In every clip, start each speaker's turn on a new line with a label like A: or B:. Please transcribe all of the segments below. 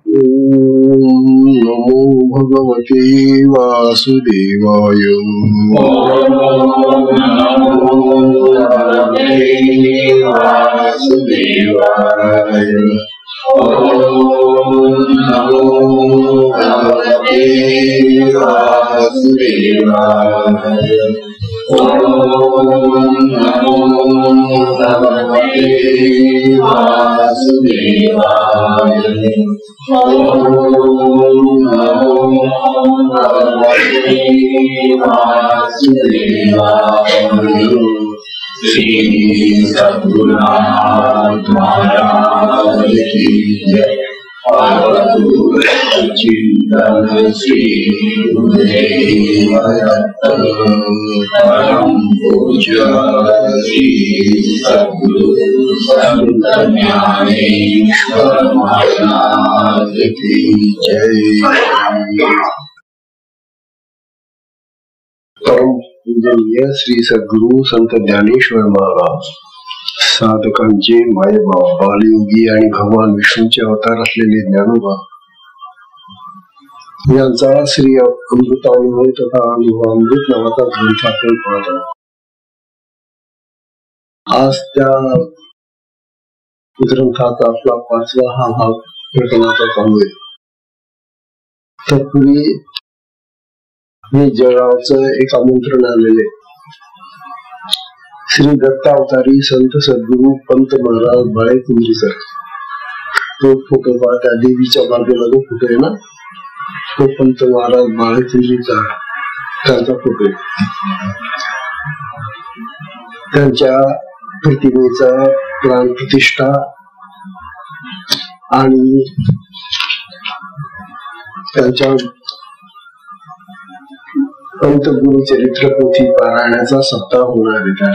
A: नमो भगवते वासुदेवाय।
B: नमो भगवते वासुदेवाय। नमो भगवते वासुदेवाय। नमो भगवते वासुदेवाय। नमो भगवते वासुदेवाय। श्री सद्गुरुनाथ महाराज की जय। चिंतन श्री गुरुदेव दत्त परम पूज्य श्री सद्गुरु संत ज्ञानेश्वर महाराज की जय।
A: परम पूजनीय श्री सद्गुरु संत ज्ञानेश्वर महाराज, साधकांचे मायबाप, बालयोगी आणि भगवान विष्णूचे अवतार असलेले ज्ञानोबा यांचा श्री अमृतानुभव तथा अनुभवामृत नावाचा ग्रंथ आपण पाहत आहोत. आज त्या ग्रंथाचा आपला 5वा हा भाग प्रकरणाचा चालू आहे. तत्पूर्वी मी जळगावचं एक आमंत्रण आलेले श्री दत्तावतारी संत सद्गुरु पंत महाराज बाळेकुंद्रीकर. तो फोटो पहा, त्या देवीच्या बाजूला जो फोटो आहे ना, तो पंत महाराज बाळेकुंद्रीचा त्यांचा फोटो आहे. त्यांच्या प्रतिमेचा प्राण प्रतिष्ठा आणि त्यांच्या पंत गुरु चरित्र पोथी पारायणाचा सप्ताह होणार आहे.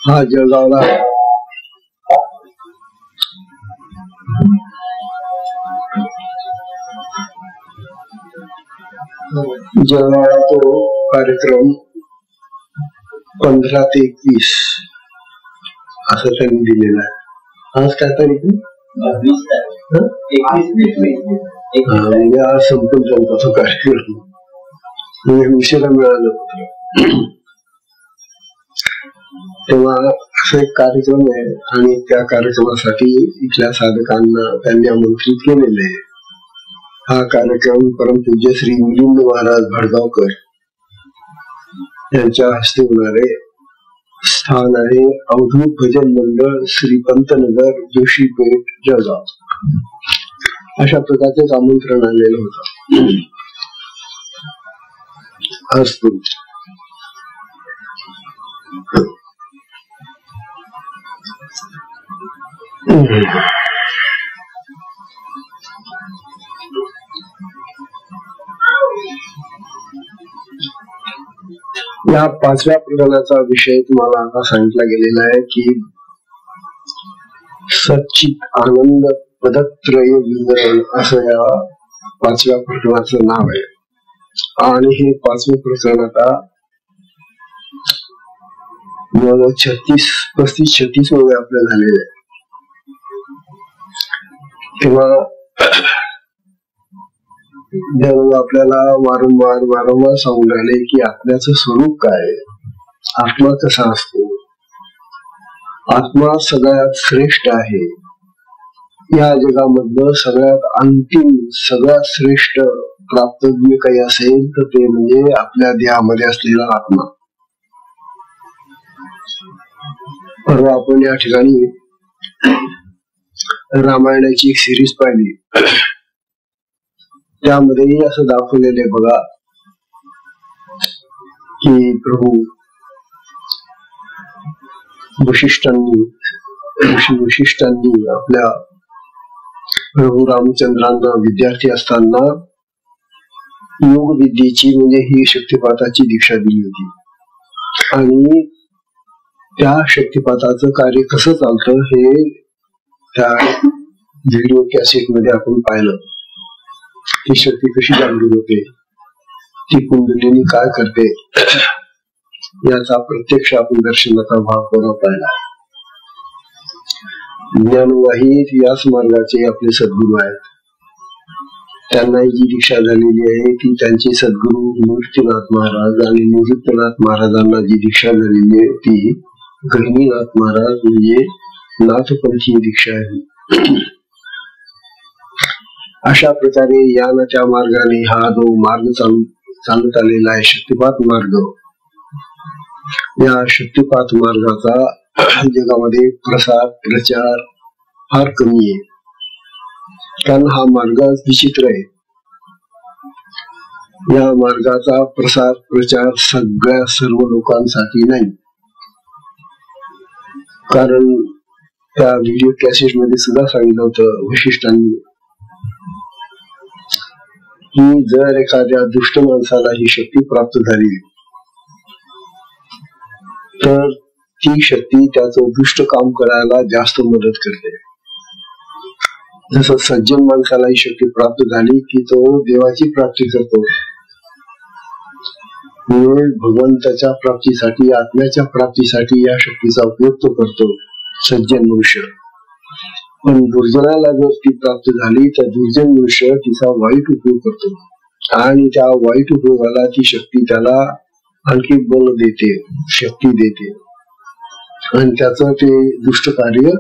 A: हा जळगावला तो कार्यक्रम 15 ते 21 असं त्यांनी दिलेला आहे. आज काय तारीख आहे? 21 आज संपून त्यांचा तो कार्यक्रम उशिरा मिळालं होतं. तेव्हा असं एक कार्यक्रम आहे आणि त्या कार्यक्रमासाठी इथल्या साधकांना त्यांनी आमंत्रित केलेले आहे. हा कार्यक्रम परमपूज्य श्री मिलिंद महाराज भडगावकर यांच्या हस्ते होणारे स्थान आहे अवधूत भजन मंडळ, श्री पंतनगर, जोशीपेठ, जळगाव. अशा प्रकारचे आमंत्रण आलेलं होतं. असतो या 5व्या प्रकरणाचा विषय तुम्हाला आता सांगितला गेलेला आहे की सच्चित आनंद पदत्रय विवरण असं या 5व्या प्रकरणाचं नाव आहे. आणि हे 5वे प्रकरण आता 35-36 मध्ये आपल्या झालेले आहे. तेव्हा आपल्याला वारंवार सांगून राहिले की आत्म्याचं स्वरूप काय, आत्मा कसा असतो. आत्मा सगळ्यात श्रेष्ठ आहे. या जगामधलं सगळ्यात अंतिम, सगळ्यात श्रेष्ठ प्राप्तव्य काही असेल तर ते म्हणजे आपल्या देहामध्ये असलेला आत्मा. परवा आपण या ठिकाणी रामायणाची एक सिरीज पाहिली. त्यामध्येही असं दाखवलेलं आहे बघा की प्रभू वशिष्ठांनी आपल्या प्रभू रामचंद्रांना विद्यार्थी असताना योग विद्येची म्हणजे ही शक्तिपाताची दीक्षा दिली होती. आणि त्या शक्तिपाताचं कार्य कसं चालतं हे त्या व्हिडिओ कॅसेट मध्ये आपण पाहिलं. ती शक्ती कशी जागृत होते, ती कुंडलिनी काय करते, याचा प्रत्यक्ष आपण दर्शनाचा भाग करून पाहिला. ज्ञानवाही याच मार्गाचे आपले सद्गुरू आहेत. त्यांना जी दीक्षा झालेली आहे ती त्यांचे सद्गुरू निवृत्तीनाथ महाराज आणि निवृत्तीनाथ महाराजांना जी दीक्षा झालेली आहे ती गहिनीनाथ महाराज म्हणजे नाथपंथी दीक्षा आहे. अशा प्रकारे या न त्या मार्गाने हा जो मार्ग चालत आलेला आहे शक्तिपात मार्ग, या शक्तिपात मार्गाचा जगामध्ये प्रसार प्रचार फार कमी आहे. कारण हा मार्ग विचित्र आहे. या मार्गाचा प्रसार प्रचार सगळ्या सर्व लोकांसाठी नाही. कारण त्या व्हिडिओ कॅसेट मध्ये सुद्धा सांगितलं होतं वशिष्ठांनी की जर एखाद्या दुष्ट माणसाला ही शक्ती प्राप्त झाली तर ती शक्ती त्याचं दुष्ट काम करायला जास्त मदत करते. जसं सज्जन माणसाला ही शक्ती प्राप्त झाली की तो देवाची प्राप्ती करतो, भगवंताच्या प्राप्तीसाठी आत्म्याच्या प्राप्तीसाठी या शक्तीचा उपयोग तो करतो सज्जन मनुष्य. पण दुर्जनाला जर ती प्राप्त झाली तर दुर्जन मनुष्य तिचा वाईट उपयोग करतो आणि त्या वाईट उपयोगाला ती शक्ती त्याला आणखी बल देते, शक्ती देते आणि त्याचं ते दुष्ट कार्य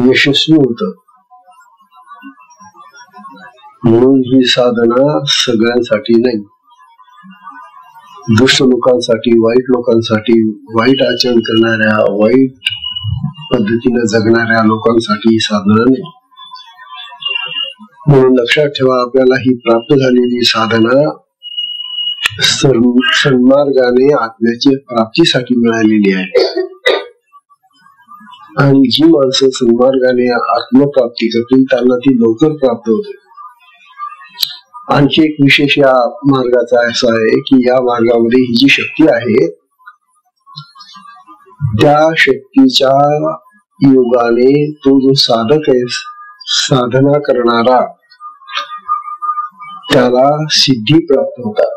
A: यशस्वी होत. म्हणून ही साधना सगळ्यांसाठी नाही, दुष्ट लोकांसाठी, वाईट लोकांसाठी, वाईट आचरण करणाऱ्या, वाईट पद्धतीने जगणाऱ्या लोकांसाठी ही साधना नाही. म्हणून लक्षात ठेवा, आपल्याला ही प्राप्त झालेली साधना सन्मार्गाने आत्म्याच्या प्राप्तीसाठी मिळालेली आहे. आणि जी माणसं सन्मार्गाने आत्मप्राप्ती करतील त्यांना ती लवकर प्राप्त होते. आणखी एक विशेष या मार्गाचा असा आहे की या मार्गामध्ये ही जी शक्ती आहे त्या शक्तीच्या योगाने तो जो साधक आहे, साधना करणारा, त्याला सिद्धी प्राप्त होतात.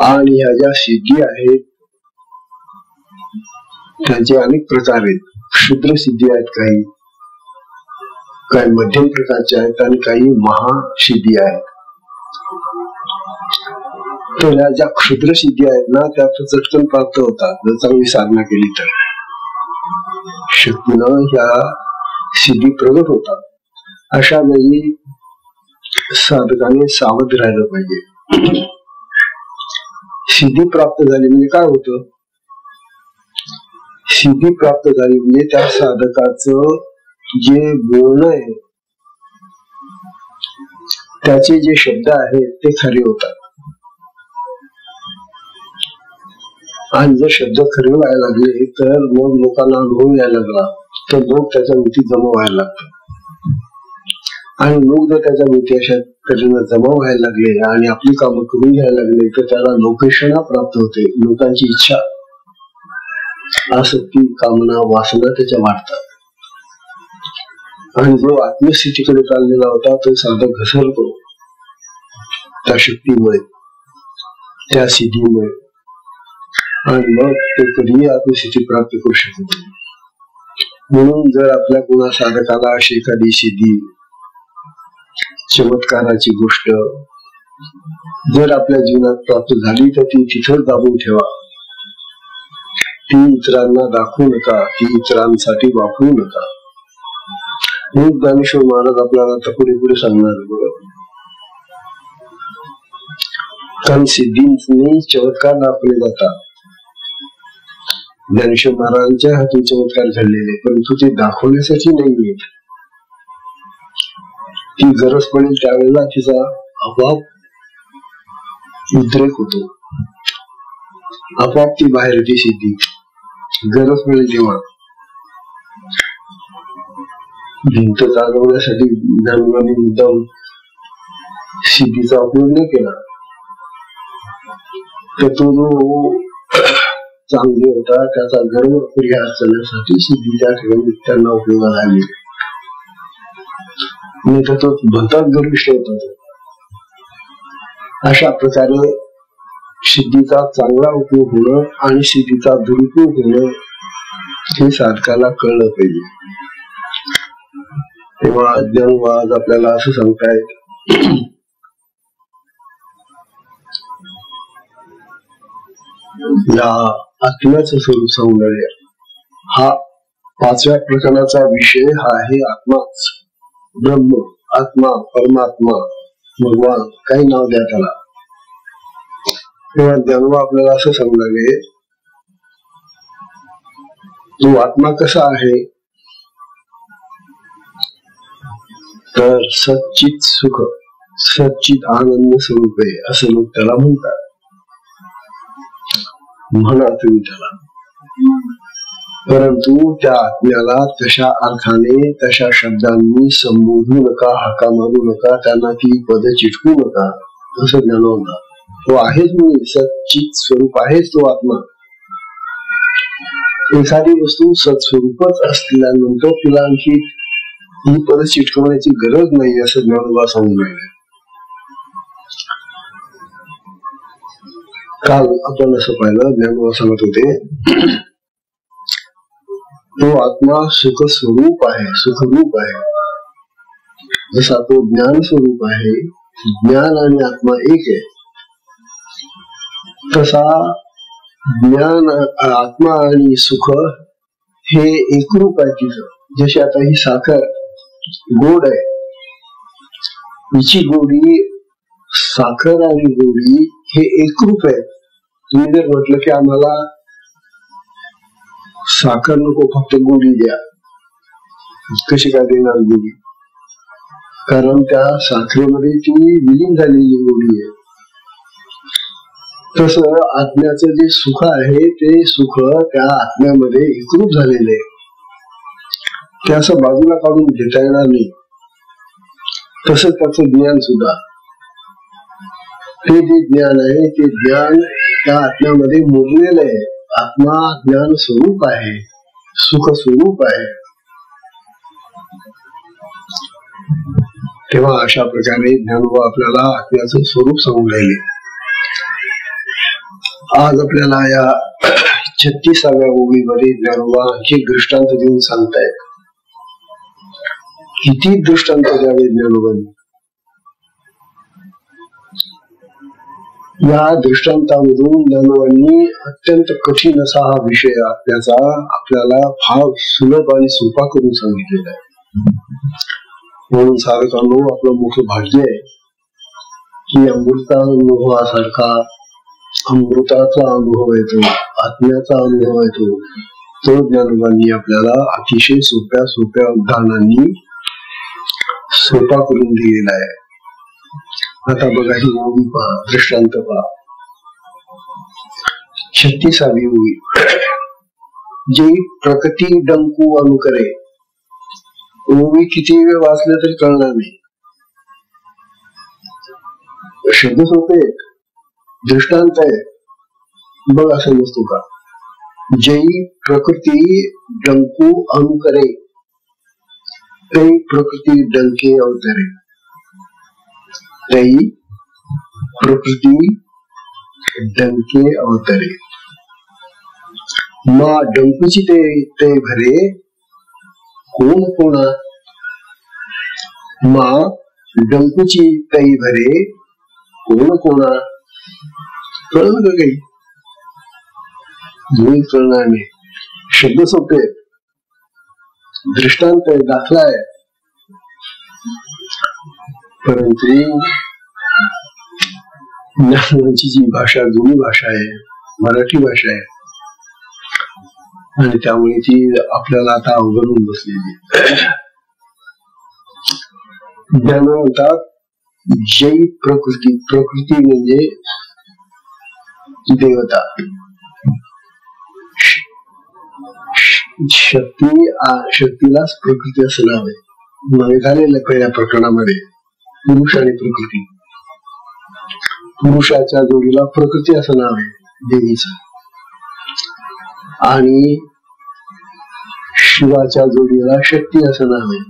A: आणि ह्या ज्या सिद्धी आहेत त्यांचे अनेक प्रकार आहेत. क्षुद्र सिद्धी आहेत, काही मध्यम प्रकारच्या आहेत आणि काही महासिद्धी आहेत. तर ह्या ज्या क्षुद्र सिद्धी आहेत ना त्या चटकन प्राप्त होतात जर चांगली साधना केली तर. शक्तीनं ह्या सिद्धी प्रगट होतात. अशा वेळी साधकाने सावध राहिलं पाहिजे. सिद्धी प्राप्त झाली म्हणजे काय होतं? सिद्धी प्राप्त झाली म्हणजे त्या साधकाचं जे बोलणं आहे त्याचे जे शब्द आहेत ते खरे होतात. आणि जर शब्द खरे व्हायला लागले तर मग लोकांना अनुभव यायला लागला तर लोक त्याच्या भोवती जमा व्हायला लागतात. आणि लोक जर त्याच्या भोवती अशा तऱ्हेने जमा व्हायला लागले आणि आपली कामं करून घ्यायला लागले तर त्याला लोकेशना प्राप्त होते. लोकांची इच्छा, आसक्ती, कामना, वासना त्याच्या वाढतात. आणि जो आत्मस्थितीकडे चाललेला होता तो साधक घसरतो त्या शक्तीमुळे, त्या सिद्धीमुळे. आणि मग ते कधीही आत्मस्थिती प्राप्त करू शकत नाही. म्हणून जर आपल्या कोणा साधकाला अशी एखादी सिद्धी, चमत्काराची गोष्ट जर आपल्या जीवनात प्राप्त झाली तर ती तिथं दाबून ठेवा. ती इतरांना दाखवू नका, ती इतरांसाठी वापरू नका. हे ज्ञानेश्वर महाराज आपल्याला आता पुढे सांगणार. कारण सिद्धींनी चमत्कार दाखवले जातात. ज्ञानेश्वर महाराजांच्या हातून चमत्कार घडलेले, परंतु ते दाखवण्यासाठी नाहीये. ती गरज पडेल त्यावेळेला तिचा आपोआप उद्रेक होतो, आपोआप ती बाहेर येते सिद्धी. गरज पडेल तेव्हा. भिंत चालवण्यासाठी ज्ञानोबांनी मुद्दाम सिद्धीचा उपयोग नाही केला. तर तो जो चांगले होता त्याचा गर्व परिहार करण्यासाठी सिद्धी त्या ठिकाणी त्यांना उपयोगाला आली. नाही तर तो भलताच गर्विष्ठ होता. अशा प्रकारे सिद्धीचा चांगला उपयोग होणं आणि सिद्धीचा दुरुपयोग होणं हे साधकाला कळलं पाहिजे. तेव्हा अज्ञानवाद आपल्याला असं सांगतायत, या आत्म्याचं स्वरूप सौंदर्य हा 5व्या प्रकरणाचा विषय हा आहे आत्माच. ब्रह्म, आत्मा, परमात्मा, भगवान, काही नाव द्या त्याला. तेव्हा ज्ञानवा आपल्याला असं समजावे, तो आत्मा कसा आहे, तर सच्चित सुख, सच्चित आनंद स्वरूप आहे असं लोक त्याला म्हणतात. म्हणा तुम्ही त्याला, परंतु त्या आत्म्याला तशा अर्थाने तशा शब्दांनी संबोधू नका, हाका मारू नका, त्यांना ती पद चिटकू नका असं ज्ञान होता. तो आहेच मी, सच्चित स्वरूप आहेच तो आत्मा. एखादी वस्तू सत्स्वरूपच असल्यानंतर तिला आणखी ही पद चिटकवण्याची गरज नाही असं ज्ञानोबा सांगून राहिले. काल आपण असं पाहिलं, ज्ञानोबा सांगत होते, तो आत्मा सुख स्वरूप आहे, सुखरूप आहे. जसा तो ज्ञान स्वरूप आहे, ज्ञान आणि आत्मा एक आहे, तसा ज्ञान, आत्मा आणि सुख हे एकरूप आहे तिचं. जशी आता ही साखर गोड आहे, हिची गोडी, साखर आणि गोडी हे एकरूप आहे. तुम्ही जर म्हटलं की आम्हाला साखर नको, फक्त गोडी द्या, कशी काय देणार गोडी? कारण त्या साखरेमध्ये ती विलीन झालेली गोडी आहे. तसं आत्म्याचं जे सुख आहे ते सुख त्या आत्म्यामध्ये एकरूप झालेले आहे. ते असं बाजूला काढून घेता येणार नाही. तसं त्याचं ज्ञान सुद्धा, ते जे ज्ञान आहे ते ज्ञान त्या आत्म्यामध्ये मुरलेलं आहे. आत्मा ज्ञान स्वरूप आहे, सुख स्वरूप आहे. तेव्हा अशा प्रकारे ज्ञानोबा आपल्याला आत्म्याचं स्वरूप सांगून राहिले. आज आपल्याला या 36व्या ओळीमध्ये ज्ञानोबा आणखी दृष्टांत देऊन सांगतायत. किती दृष्टांत द्यावे ज्ञानोबांनी? या दृष्टांतामधून ज्ञानोबांनी अत्यंत कठीण असा हा विषय आत्म्याचा आपल्याला फार सुलभ आणि सोपा करून सांगितलेला आहे. म्हणून साधकांनो, आपलं मोठं भाग्य आहे की अमृतानुभवासारखा, अमृताचा अनुभव येतो, आत्म्याचा अनुभव येतो, तो ज्ञानोबांनी आपल्याला अतिशय सोप्या सोप्या उदाहरणांनी सोपा करून दिलेला आहे. आता बघा ही ओवी पहा, दृष्टांत पहा. 36वी ओवी. जे प्रकृती डंकू अनुकरे. ओवी किती वेळ वाचले तरी कळणार नाही. शब्द सोपे, दृष्टांत आहे, बघा समजतो का? जई प्रकृती डंकू अनुकरे, तै प्रकृती डंके अवतरे. तै प्रकृती डंके अवतरे. मा डंकूची ते भरे, कोण कोणा. मा डंकूची तै भरे, कोण कोणा. कळलं का काही? मूळ कळणार नाही. शब्द सोपे, दृष्टांत आहे, दाखला आहे, परंतु ज्ञानोबांची जी भाषा जुनी भाषा आहे, मराठी भाषा आहे, आणि त्यामुळे ती आपल्याला आता अवघडून बसलेली. ज्ञान म्हणतात जय प्रकृती. प्रकृती म्हणजे देवता, शक्तीलाच प्रकृती असं नाव आहे. नवे झालेल्या पहिल्या प्रकरणामध्ये पुरुष आणि प्रकृती. पुरुषाच्या जोडीला प्रकृती असं नाव आहे देवीचं, आणि शिवाच्या जोडीला शक्ती असं नाव आहे.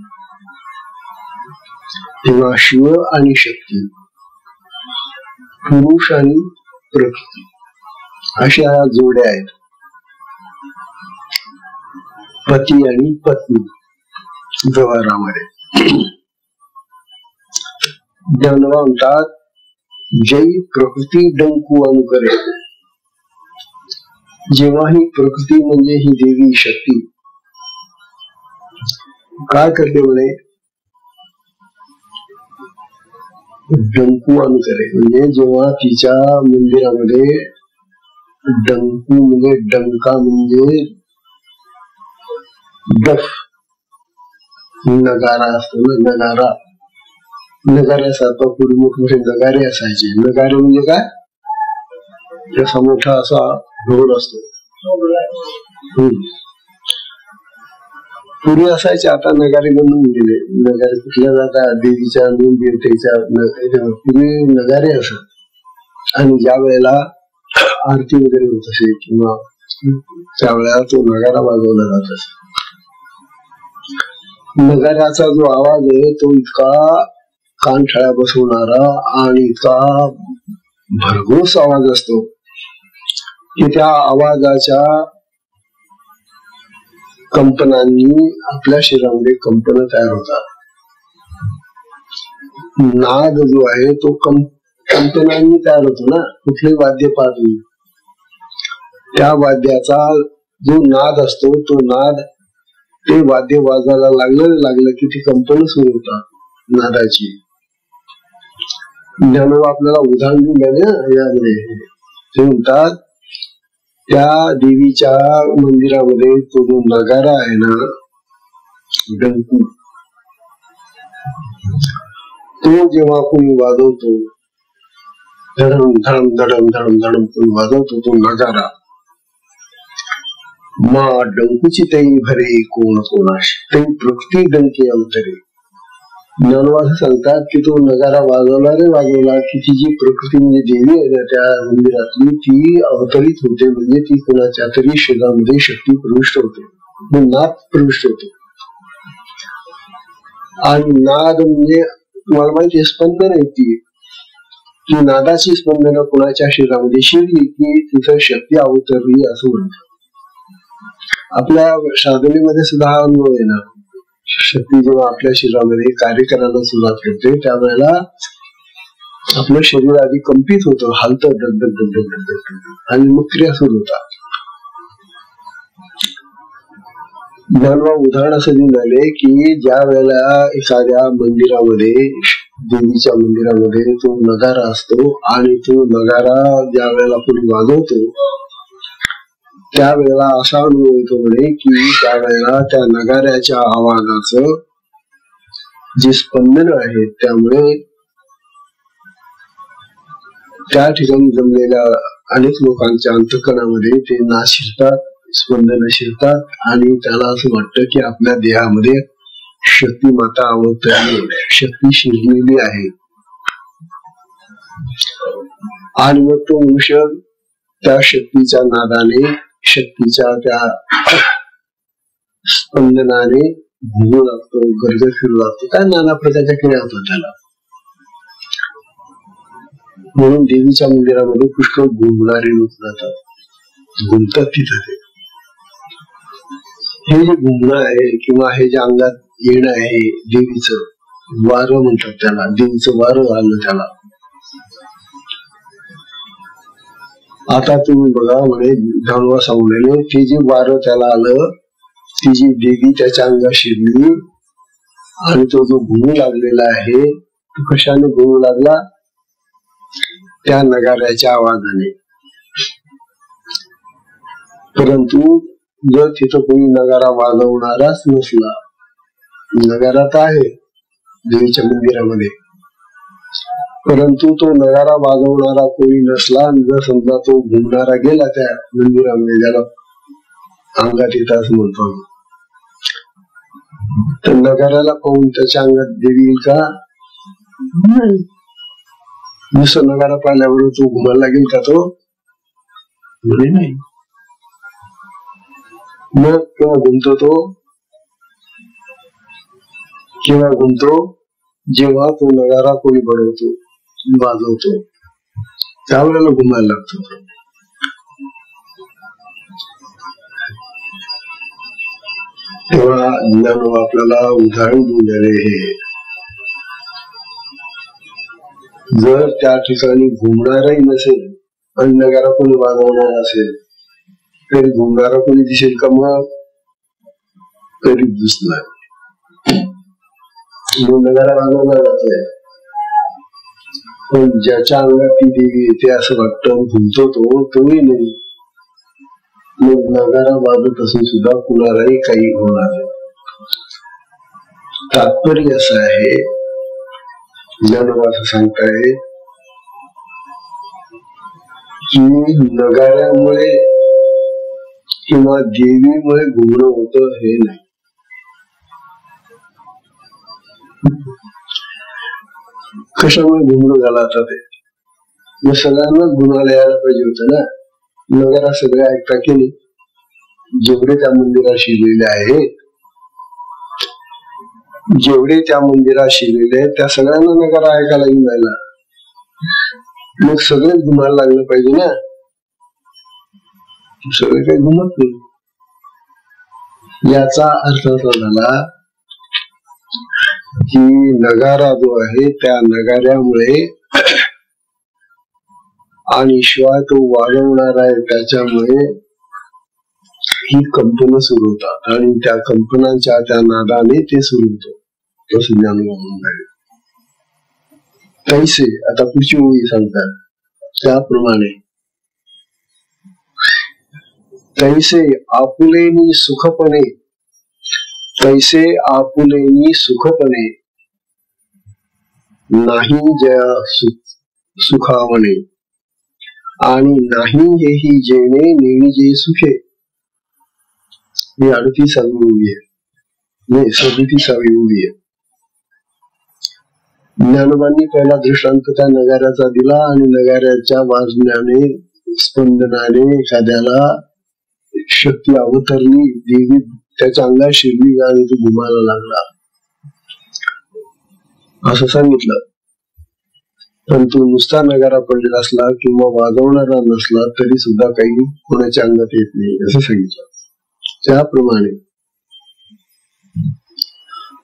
A: तेव्हा शिव आणि शक्ती, पुरुष आणि प्रकृती अशा जोड्या आहेत. पती आणि पत्नी व्यवहारामध्ये. ज्ञानोबा म्हणतात, जय प्रकृती डंकू अनुकरे. जेव्हा ही प्रकृती म्हणजे ही देवी शक्ती काय करते म्हणे, डंकू अनुकरे. म्हणजे जेव्हा तिच्या मंदिरामध्ये डंकू म्हणजे डंका म्हणजे डफ, नगारा असतो ना, नगारा. नगाऱ्यासारखा पूर्वी मोठमोठे नगारे असायचे. नगारे म्हणजे काय, जसा मोठा असा ढोल असतो. पूर्वी असायचे, आता नगारे बंद होऊन गेले. नगारे कुठल्या जातात, देवीच्या देवतेच्या. पूर्वी नगारे असत आणि ज्या वेळेला आरती वगैरे होत असे किंवा त्यावेळेला तो नगारा वाजवला जात असे. नगाऱ्याचा जो आवाज आहे तो इतका कानठळ्या बसवणारा आणि इतका भरघोस आवाज असतो की त्या आवाजाच्या कंपनांनी आपल्या शरीरामध्ये कंपन तयार होतात. नाद जो आहे तो कंपनांनी तयार होतो ना. कुठले वाद्य पाहतो, त्या वाद्याचा जो नाद असतो तो नाद, ते वाद्य वाजायला लागलं की ती कंपन सुरू होतात नादाची. ज्ञानोबा आपल्याला उदाहरण दिलं ना यामध्ये. ते म्हणतात, त्या देवीच्या मंदिरामध्ये तो जो नगारा आहे ना, डंकू, तो जेव्हा कोणी वाजवतो, धडम धडम धडम धडम धडम कोणी वाजवतो तो नगारा, मा डंकूची तई भरे कोण कोणाशी, तई प्रकृती डंके अवतरे. ज्ञानोबा सांगतात की तो नगारा वाजवला की ती जी प्रकृती म्हणजे देवी आहे ना त्या मंदिरातली, ती अवतरित होते. म्हणजे ती कोणाच्या तरी शरीरामध्ये शक्ती प्रविष्ट होते, नाद प्रविष्ट होते. आणि नाद म्हणजे तुम्हाला माहिती, स्पंदन आहे ती नादाची स्पंदन कोणाच्या शरीरामध्ये शिरली की तिथं शक्ती अवतरली असं म्हणतात. आपल्या साधनेमध्ये सुद्धा हा अनुभव आहे ना. शक्ती जेव्हा आपल्या शरीरामध्ये कार्य करायला सुरुवात करते त्यावेळेला आपलं शरीर आधी कंपित होतं, हालतं डगडग आणि मग क्रिया सुरू होतात. ज्ञानोबा उदाहरण असं दिलं की ज्या वेळेला एखाद्या मंदिरामध्ये, देवीच्या मंदिरामध्ये तो नगारा असतो आणि तो नगारा ज्या वेळेला कोणी वाजवतो त्यावेळेला असा अनुभव येतो म्हणे की त्यावेळेला त्या नगाऱ्याच्या आवाजाचं जे स्पंदन आहे त्यामुळे त्या ठिकाणी जमलेल्या अनेक लोकांच्या अंतःकरणामध्ये ते नाद शिरतात, स्पंदन शिरतात आणि त्याला असं वाटतं की आपल्या देहामध्ये शक्ती माता अवतरली, शक्ती शिरलेली आहे. आणि मग तो मनुष्य त्या शक्तीच्या नादाने, शक्तीच्या त्या स्पंदनाने घुमू लागतो, गरज फिरू लागतो. काय नाना प्रकारच्या क्रिया होतात त्याला. म्हणून देवीच्या मंदिरामध्ये पुष्कळ घुमणारे लोक जातात, घुमतात तिथे. ते हे जे घुमणं आहे किंवा हे जे अंगात येणं आहे देवीचं वारं म्हणतात त्याला, देवीचं वारं आलं त्याला. आता तुम्ही बघा म्हणे ज्ञानोबा सांगलेले, ते जे वारं त्याला आलं, ती जी देवी त्याच्या अंगात शिरली आणि तो जो घुमू लागलेला आहे तो कशाने घुमू लागला, त्या नगाऱ्याच्या आवाजाने. परंतु जर तिथं कोणी नगारा वाजवणाराच नसला, नगारा तर आहे देवीच्या मंदिरामध्ये, परंतु तो नगारा वाजवणारा कोणी नसला आणि जर समजा तो घुमणारा गेला त्या मंदिरामध्ये, ज्याला अंगात येतात म्हणतो, तर नगाराला पाहून त्याच्या अंगात देवी येईल का? नाही. नुसतं नगारा पाहिल्यावर तो घुमायला लागेल का? तो म्हणे नाही. मग केव्हा घुमतो तो? केव्हा घुमतो? जेव्हा तो नगारा कोणी बनवतो, वाजवतो, त्यावेळेला घुमायला लागतो. तेव्हा ज्ञानोबा आपल्याला उदाहरण देऊन राहिले हे, जर त्या ठिकाणी घुमणारही नसेल आणि नगारा कोणी वाजवणार असेल तरी घुमणारा कोणी दिसेल का? मग तरी दिसणार. नगारा वाजवला जातोय पण ज्याच्या अंगात ती देवी येते असं वाटतं, घुमतो तोही नाही. मग नगारा वाजत असून सुद्धा कुणालाही काही होणार नाही. तात्पर्य असं आहे, ज्ञानोबा असं सांगताय की नगाऱ्यामुळे किंवा देवीमुळे घुमणं होतं हे नाही. कशामुळे घुमणं झालं आता ते? मग सगळ्यांनाच घुमायला यायला पाहिजे होतं ना. नगारा सगळे ऐकता की नाही? जेवढे त्या मंदिरात शिरलेले आहेत, जेवढे त्या मंदिरात शिरलेले आहेत त्या सगळ्यांना नगारा ऐकायला येऊन राहिला. मग सगळेच घुमायला लागलं पाहिजे ना. सगळे काही घुमत नाही. याचा अर्थ असा झाला की नगारा जो आहे त्या नगाऱ्यामुळे आणि शिवाय तो वाजवणार आहे त्याच्यामुळे ही कंपनं सुरू होतात आणि त्या कंपनांच्या त्या नादाने ते सुरू होतं. तसं ज्ञानोबा म्हणून आहे. तैसे आता पुढची ओळी सांगतात त्याप्रमाणे, तैसे आपुलेनी सुखपणे, तैसे आपुलेनी सुखपणे नाही जया सुखावणे आणि नाही हेही जेणे नेणीजे सुखे. ही 38वी ओळी आहे, नाही 37वी ओळी आहे. ज्ञानोबांनी पहिला दृष्टांत त्या नगाऱ्याचा दिला आणि नगाऱ्याच्या वाजण्याने स्पंदनाने एखाद्याला शक्ती अवतरली, देवी त्याच्या अंगात शिरली आणि तो घुमायला लागला असं सांगितलं. पण तो नुसता नगारा पडलेला असला किंवा वाजवणारा नसला तरी सुद्धा काही कोणाच्या अंगात येत नाही असं सांगितलं. त्याप्रमाणे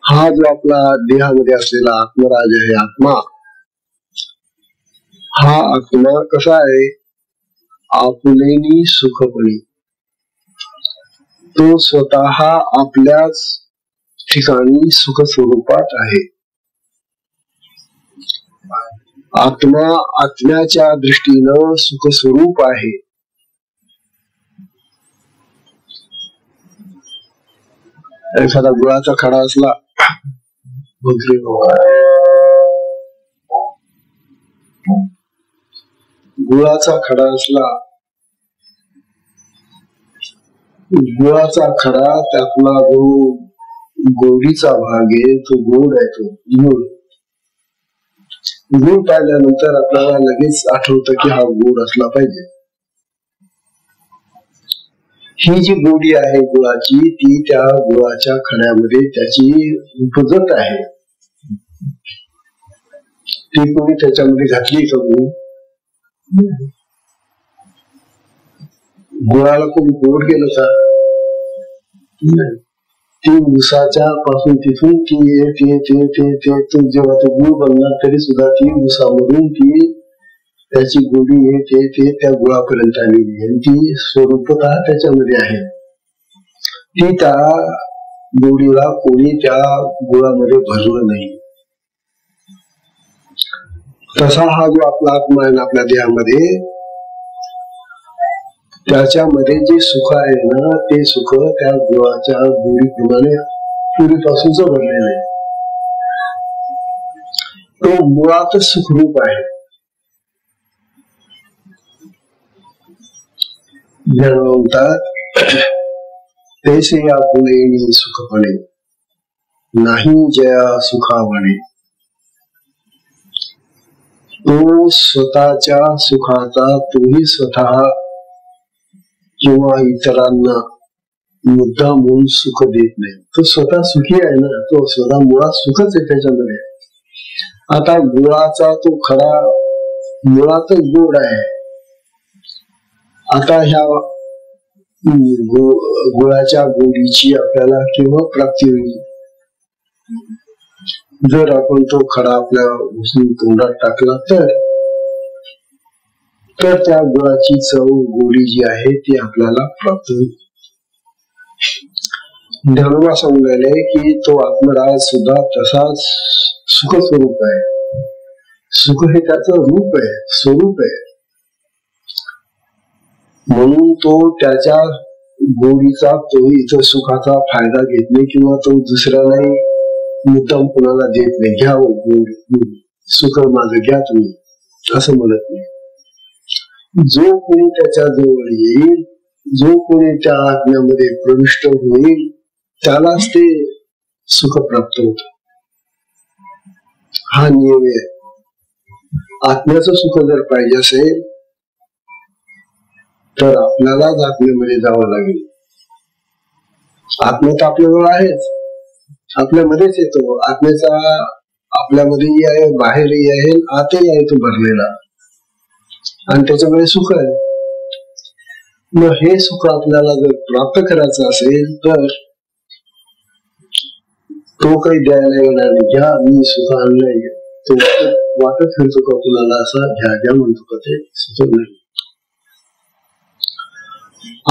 A: हा जो आपला देहामध्ये असलेला आत्मराज आहे, आत्मा, हा आत्मा कसा आहे? आपुलेनी सुखपणे. तो स्वतः आपल्याच ठिकाणी सुख स्वरूपात आहे. आत्मा आत्म्याच्या दृष्टीनं सुख स्वरूप आहे. एखादा गुळाचा खडा असला, गुळाचा खडा असला, गुळाचा खडा त्यातला जो गोडीचा भाग आहे तो गोड आहे. तो गुळ पाहिल्यानंतर आपल्याला लगेच आठवतं की हा गोड असला पाहिजे. ही जी गोडी आहे गुळाची, ती त्या गुळाच्या खड्यामध्ये त्याची उपजत आहे. ती कोणी त्याच्यामध्ये घातली का? गुळाला कोणी गोड केलं का? ती ऊसाच्या पासून तिथून ती जेव्हा तो गुळ बनला तरी सुद्धा ती ऊसामधून ती त्याची गोडी ते त्या गुळापर्यंत आलेली आणि ती स्वरूपतः त्याच्यामध्ये आहे. ती त्या गोडीला कोणी त्या गुळामध्ये भरलं नाही. तसा हा जो आपला आत्मा आहे ना आपल्या देहामध्ये, त्याच्यामध्ये जे सुख आहे ना ते सुख त्या गुळाच्या गोडीप्रमाणे पूर्वीपासूनच भरलेलं आहे. तो मुळातच सुखरूप आहे. म्हणतात तैसे आपुलेनी सुखपणे नाही जया सुखावणे. तो स्वतःच्या सुखाचा तोही स्वतः किंवा इतरांना मुद्दा म्हणून सुख देत नाही. तो स्वतः सुखी आहे ना, तो स्वतः मुळात सुखच आहे त्याच्यामध्ये. आता गुळाचा तो खरा मुळातच गोड आहे. आता ह्या गुळाच्या गोडीची आपल्याला केव्हा प्राप्ती होईल? जर आपण तो खडा आपल्या तोंडात टाकला तर त्या गुळाची चव गोडी जी आहे ती आपल्याला प्राप्त होईल. ज्ञानोबा सांगून राहिले की तो आत्मराज सुद्धा तसाच सुख स्वरूप आहे. सुख हे त्याचं रूप आहे, स्वरूप आहे. म्हणून तो त्याच्या गोडीचा, तो इतर सुखाचा फायदा घेत नाही किंवा तो दुसऱ्यालाही मुद्दाम कोणाला देत नाही. घ्या गोड सुख माझं घ्या तुम्ही असं म्हणत नाही. जो कोणी त्याच्या जवळ येईल, जो कोणी त्या आज्ञामध्ये प्रविष्ट होईल त्यालाच ते सुख प्राप्त होत. हा नियम आहे. आत्म्याचं सुख जर पाहिजे असेल तर आपल्यालाच आत्म्यामध्ये जावं लागेल. आत्मा तर आपल्याजवळ आहेच, आपल्यामध्येच येतो. आत्म्याचा आपल्यामध्येही आहे, बाहेरही आहे, आतही आहे तो भरलेला, आणि त्याच्यामध्ये सुख आहे. मग हे सुख आपल्याला जर प्राप्त करायचं असेल तर तो काही द्यायला येणार नाही. घ्या मी सुख आणलंय, तो वाटत फिरतो का कुणाला असा घ्या घ्या म्हणतो का? ते सुख नाही.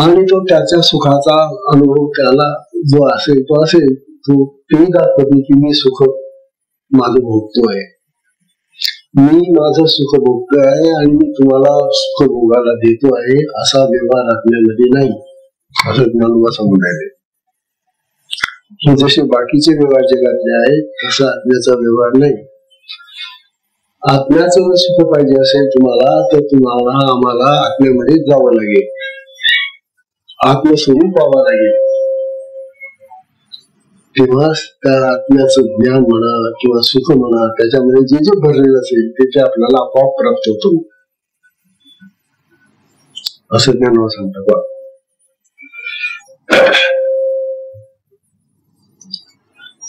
A: आणि तो त्याच्या सुखाचा अनुभव त्याला जो असेल तो असेल, तो तेही दाखवतो की मी सुख माझं भोगतोय, मी माझं सुख भोगतोय आहे आणि मी तुम्हाला सुख भोगायला देतो आहे. असा व्यवहार आत्म्यामध्ये नाही, असं ज्ञानोबा सांगून राहिले. हे जसे बाकीचे व्यवहार जगातले आहेत तसा आत्म्याचा व्यवहार नाही. आत्म्याचं सुख पाहिजे असेल तुम्हाला तर तुम्हाला आम्हाला आत्म्यामध्ये जावं लागेल, आत्मस्वरूप व्हावं लागेल. तेव्हा त्या आत्म्याचं ज्ञान म्हणा किंवा सुख म्हणा, त्याच्यामध्ये जे जे भरलेलं असेल ते आपल्याला आपोआप प्राप्त होतो असं ज्ञान सांगतात.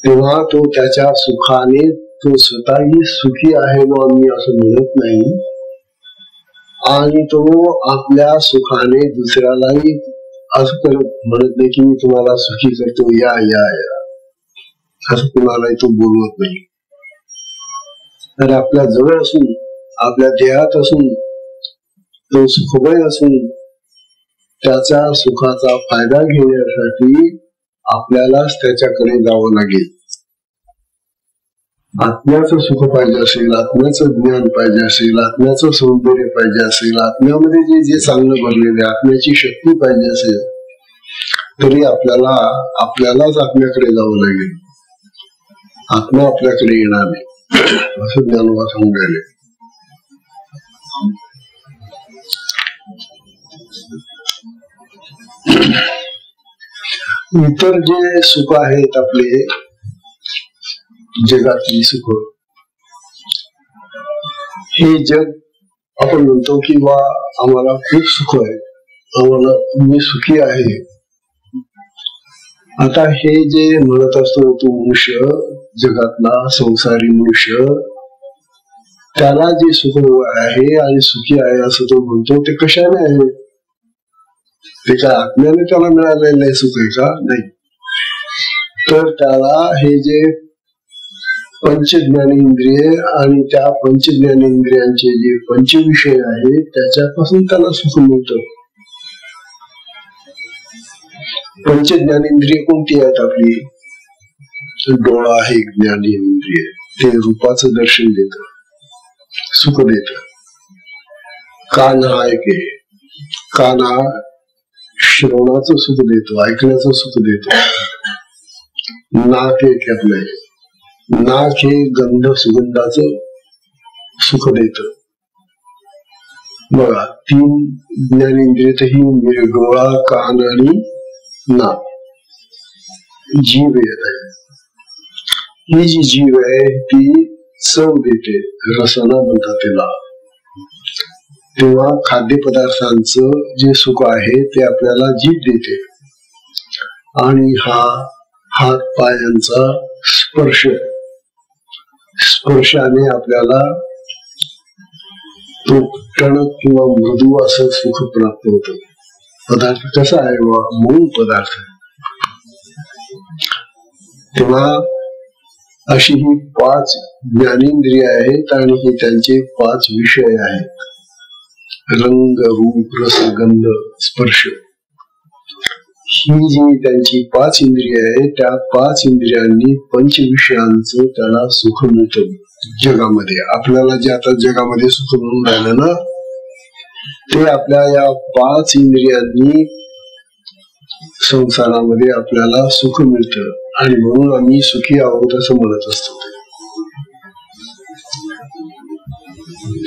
A: तेव्हा तो त्याच्या सुखाने तो स्वतःही सुखी आहे व मी असं म्हणत नाही, आणि तो आपल्या सुखाने दुसऱ्यालाही असं करत म्हणत नाही की मी तुम्हाला सुखी करतो, या या या असं कुणालाही तो बोलवत नाही. तर आपल्या जवळ असून, आपल्या देहात असून, तो सुखमय असून त्याच्या सुखाचा फायदा घेण्यासाठी आपल्यालाच त्याच्याकडे जावं लागेल. आत्म्याचं सुख पाहिजे असेल, आत्म्याचं ज्ञान पाहिजे असेल, आत्म्याचं सौंदर्य पाहिजे असेल, आत्म्यामध्ये जे जे चांगलं भरलेले, आत्म्याची शक्ती पाहिजे असेल, तरी आपल्यालाच आत्म्याकडे जावं लागेल. आत्मा आपल्याकडे येणार नाही असं ज्ञानोबा सांगून राहिले. इतर जे सुख आहेत आपले जगातली सुख, हे जग आपण म्हणतो की वा आम्हाला खूप सुख आहे, आम्हाला मी सुखी आहे. आता हे जे म्हणत असतो तो मनुष्य, जगातला संसारी मनुष्य, त्याला जे सुख आहे आणि सुखी आहे असं तो म्हणतो, ते कशाने आहे? ते काय आत्म्याने त्याला मिळालेलं आहे सुख आहे का? नाही. तर त्याला हे जे पंचज्ञानेंद्रिय आणि त्या पंचज्ञानेंद्रियांचे जे पंचविषय आहेत त्याच्यापासून त्याला सुख मिळतं. पंचज्ञानेंद्रिय कोणती आहेत आपली? डोळा आहे ज्ञानेंद्रिय, ते रूपाचं दर्शन देत, सुख देत. कान हा ऐके, काना श्रवणाचं सुख देतो, ऐकण्याचं सुख देतो. नाक एक आपलं, नाक हे गंध सुगंधाचं सुख देत. बघा, 3 ज्ञानेंद्रियतही म्हणजे डोळा, कान आणि नाक. जीव येत आहे, ही जी जीव आहे ती चव देते, रसना म्हणतात त्याला. तेव्हा खाद्यपदार्थांचं जे सुख आहे ते आपल्याला जीभ देते, आणि हा हात पायांचा स्पर्शाने आपल्याला तो टणक किंवा मृदू असं सुख प्राप्त होतं. पदार्थ कसा आहे, मौन पदार्थ. तेव्हा अशी ही 5 ज्ञानेंद्रिय आहेत आणि हे त्यांचे 5 विषय आहेत. रंग, रूप, रस, गंध, स्पर्श. ही जी त्यांची 5 इंद्रिय आहेत, त्या 5 इंद्रियांनी पंचविषयांचं त्याला सुख मिळतं जगामध्ये. आपल्याला जे आता जगामध्ये सुख मिळून राहिलं ना, ते आपल्या या 5 इंद्रियांनी संसारामध्ये आपल्याला सुख मिळतं आणि म्हणून आम्ही सुखी आहोत असं म्हणत असतो.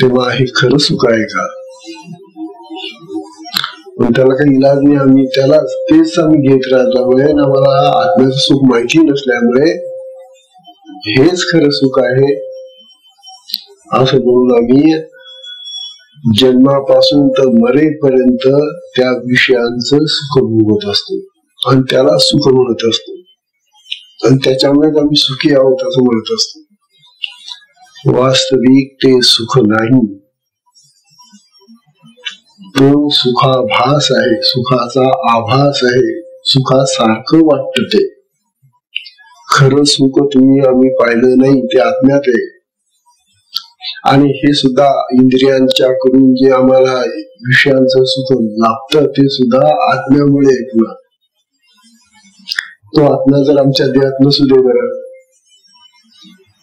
A: तेव्हा हे खरं सुख आहे का? पण त्याला काही इलाज नाही. आम्ही त्याला तेच आम्ही घेत राहिल्यामुळे आम्हाला आत्म्याचं सुख माहिती नसल्यामुळे हेच खरं सुख आहे असं म्हणून आम्ही जन्मापासून तर मरेपर्यंत त्या विषयांचं सुख भोगत असतो आणि त्याला सुख म्हणत असतो आणि त्याच्यामुळे आम्ही सुखी आहोत असं म्हणत असतो. वास्तविक ते सुख नाही, तो सुखाभास आहे, सुखाचा आभास आहे. सुखासारखं वाटतं ते. खरं सुख तुम्ही आम्ही पाहिलं नाही, ते आत्म्यात आहे. आणि हे सुद्धा इंद्रियांच्या कडून जे आम्हाला विषयांचं सुख लाभतं ते सुद्धा आत्म्यामुळे आहे. पुन्हा तो आत्मा जर आमच्या देहात नसू दे बरं,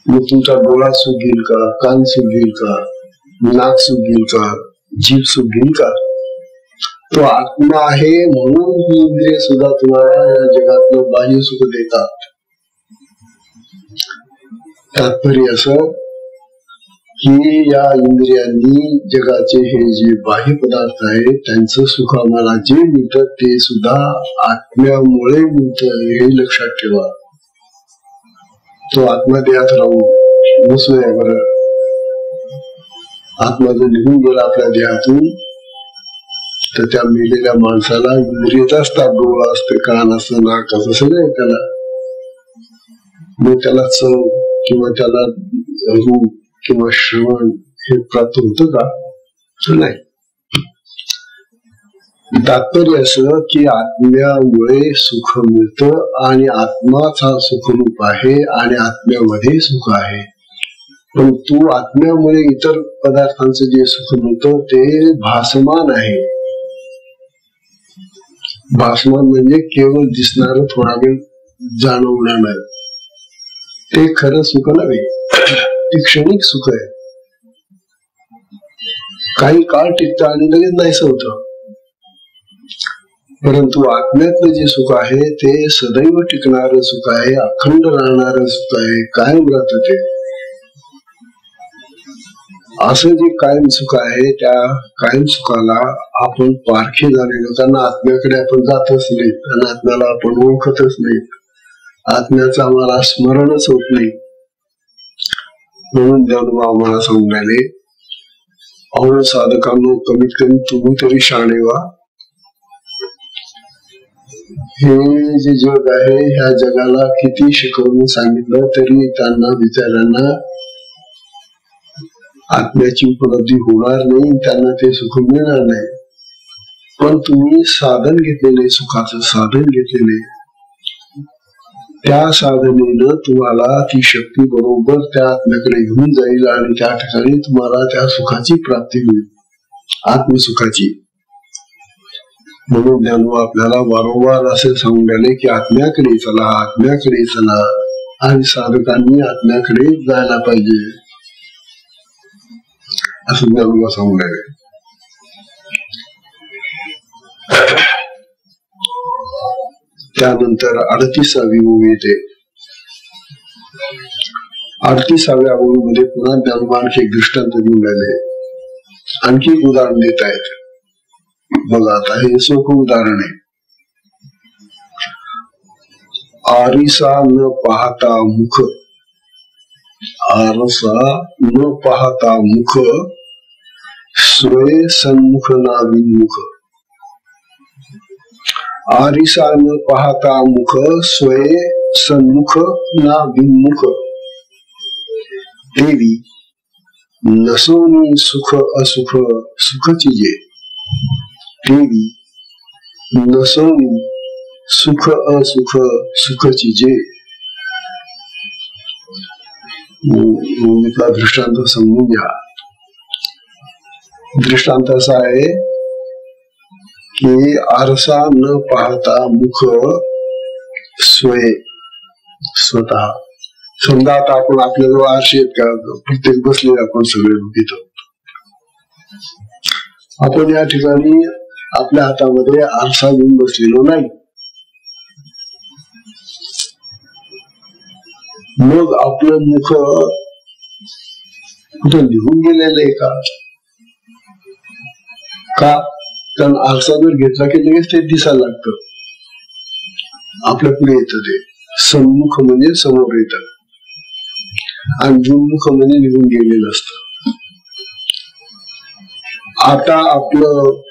A: मग तुमचा डोळा सुख घेईल का, कान सुख घेईल का, नाक सुख घेईल का, जीभ सुख घेईल का? तो आत्मा आहे म्हणून ही इंद्रिय सुद्धा तुम्हाला या जगातलं बाह्य सुख देतात. तात्पर्य असं की या इंद्रियांनी जगाचे हे जे बाह्य पदार्थ आहेत त्यांचं सुख आम्हाला जे मिळतं ते सुद्धा आत्म्यामुळे मिळतं, हे लक्षात ठेवा. तो आत्मा देहात राहून नसूया बरं. आत्मा जर निघून गेला आपल्या देहातून तर त्या मेलेल्या माणसाला इंद्रियच असतात. डोळा असते, कान असतं, नाक असतं, सगळं त्याला. मग त्याला चव किंवा त्याला रूप किंवा श्रवण हे प्राप्त होतं का? नाही. तात्पर्य असं की आत्म्यामुळे सुख मिळतं आणि आत्माच हा सुखरूप आहे आणि आत्म्यामध्ये सुख आहे. पण तू आत्म्यामुळे इतर पदार्थांचं जे सुख मिळतं ते भासमान आहे. भासमान म्हणजे केवळ दिसणारं, थोडा वेळ जाणवणार, ते खरं सुख नव्हे. ते क्षणिक सुख आहे. काही काळ टिकतं आणि लगेच नाहीसं होतं. परंतु आत्म्यातलं जे सुख आहे ते सदैव टिकणारं सुख आहे, अखंड राहणारं सुख आहे, कायम राहतं ते. असं जे कायम सुख आहे त्या कायम सुखाला आपण पारखे झालेलो, त्यांना आत्म्याकडे आपण जातच नाही आणि आत्म्याला आपण ओळखतच नाही. आत्म्याचं आम्हाला स्मरणच होत नाही. म्हणून ज्ञानोबा आम्हाला सांगून राहिले, अहो साधकांनो, कमीत कमी तुम्ही तरी शहाणे व्हा. हे जे जग आहे ह्या जगाला किती शिकवून सांगितलं तरी त्यांना बिचाऱ्यांना आत्म्याची उपलब्धी होणार नाही, त्यांना ते सुख मिळणार नाही. पण तुम्ही साधन घेतलेले, सुखाचं साधन घेतलेले, त्या साधनेनं तुम्हाला ती शक्ती बरोबर त्या आत्म्याकडे घेऊन जाईल आणि त्या ठिकाणी तुम्हाला त्या सुखाची प्राप्ती होईल, आत्मसुखाची. म्हणून ज्ञानोबा आपल्याला वारंवार असे सांगून राहिले की आत्म्याकडे चला, आत्म्याकडे चला, आणि साधकांनी आत्म्याकडे जायला पाहिजे असं ज्ञानोबा सांगून राहिले. त्यानंतर 38वी ओवी येते. 38व्या ओवीमध्ये पुन्हा ज्ञानोबा आणखी एक दृष्टांत देऊन राहिले, आणखी एक उदाहरण देत आहेत. बघा आता हे सोपं उदाहरण आहे. आरिसा न पाहता मुख, आरसा न पाहता मुख, स्वय सन्मुख ना विन्मुख. आरिसा न पाहता मुख, स्वय सन्मुख ना विन्मुख. देवी नसोनी सुख असुख, सुखची जे. देवी नसून सुख असुख सुखची जे दृष्टांत समजून घ्या. दृष्टांत असा आहे की आरसा न पाहता मुख स्वतः. समजा आता आपण आपल्याजवळ आरसे आहेत का, प्रत्येक बसले आपण सगळे तिथं. आपण या ठिकाणी आपल्या हातामध्ये आरसा घेऊन बसलेलो नाही. मग आपलं मुख कुठं निघून गेलेलं आहे का? कारण आरसा जर घेतला की लगेच ते दिसायला लागतं, आपल्या पुढे येतं. ते सम्मुख म्हणजे समोर येतं आणि दुर्मुख म्हणजे निघून गेलेलं असतं. आता आपलं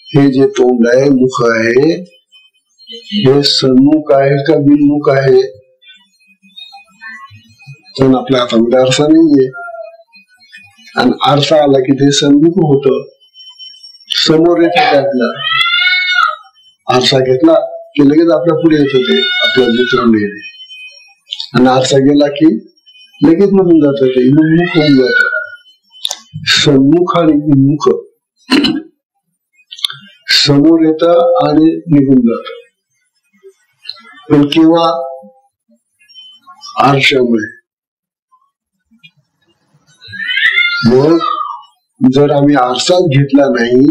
A: हे जे तोंड आहे, मुख आहे, हे सन्मुख आहे का बिनमुख आहे? पण आपल्या हातामध्ये आरसा नाहीये आणि आरसा आला की ते सन्मुख होत, समोर येत होते. आपला आरसा घेतला की लगेच आपल्या पुढे येत होते, आपल्याला जे तोंड येते. आणि आरसा गेला की लगेच निघून जात, ते विमुख होऊन जात. सन्मुख आणि विमुख समोर येत आणि निघून जात. पण किंवा आरशामुळे. मग जर आम्ही आरसाच घेतला नाही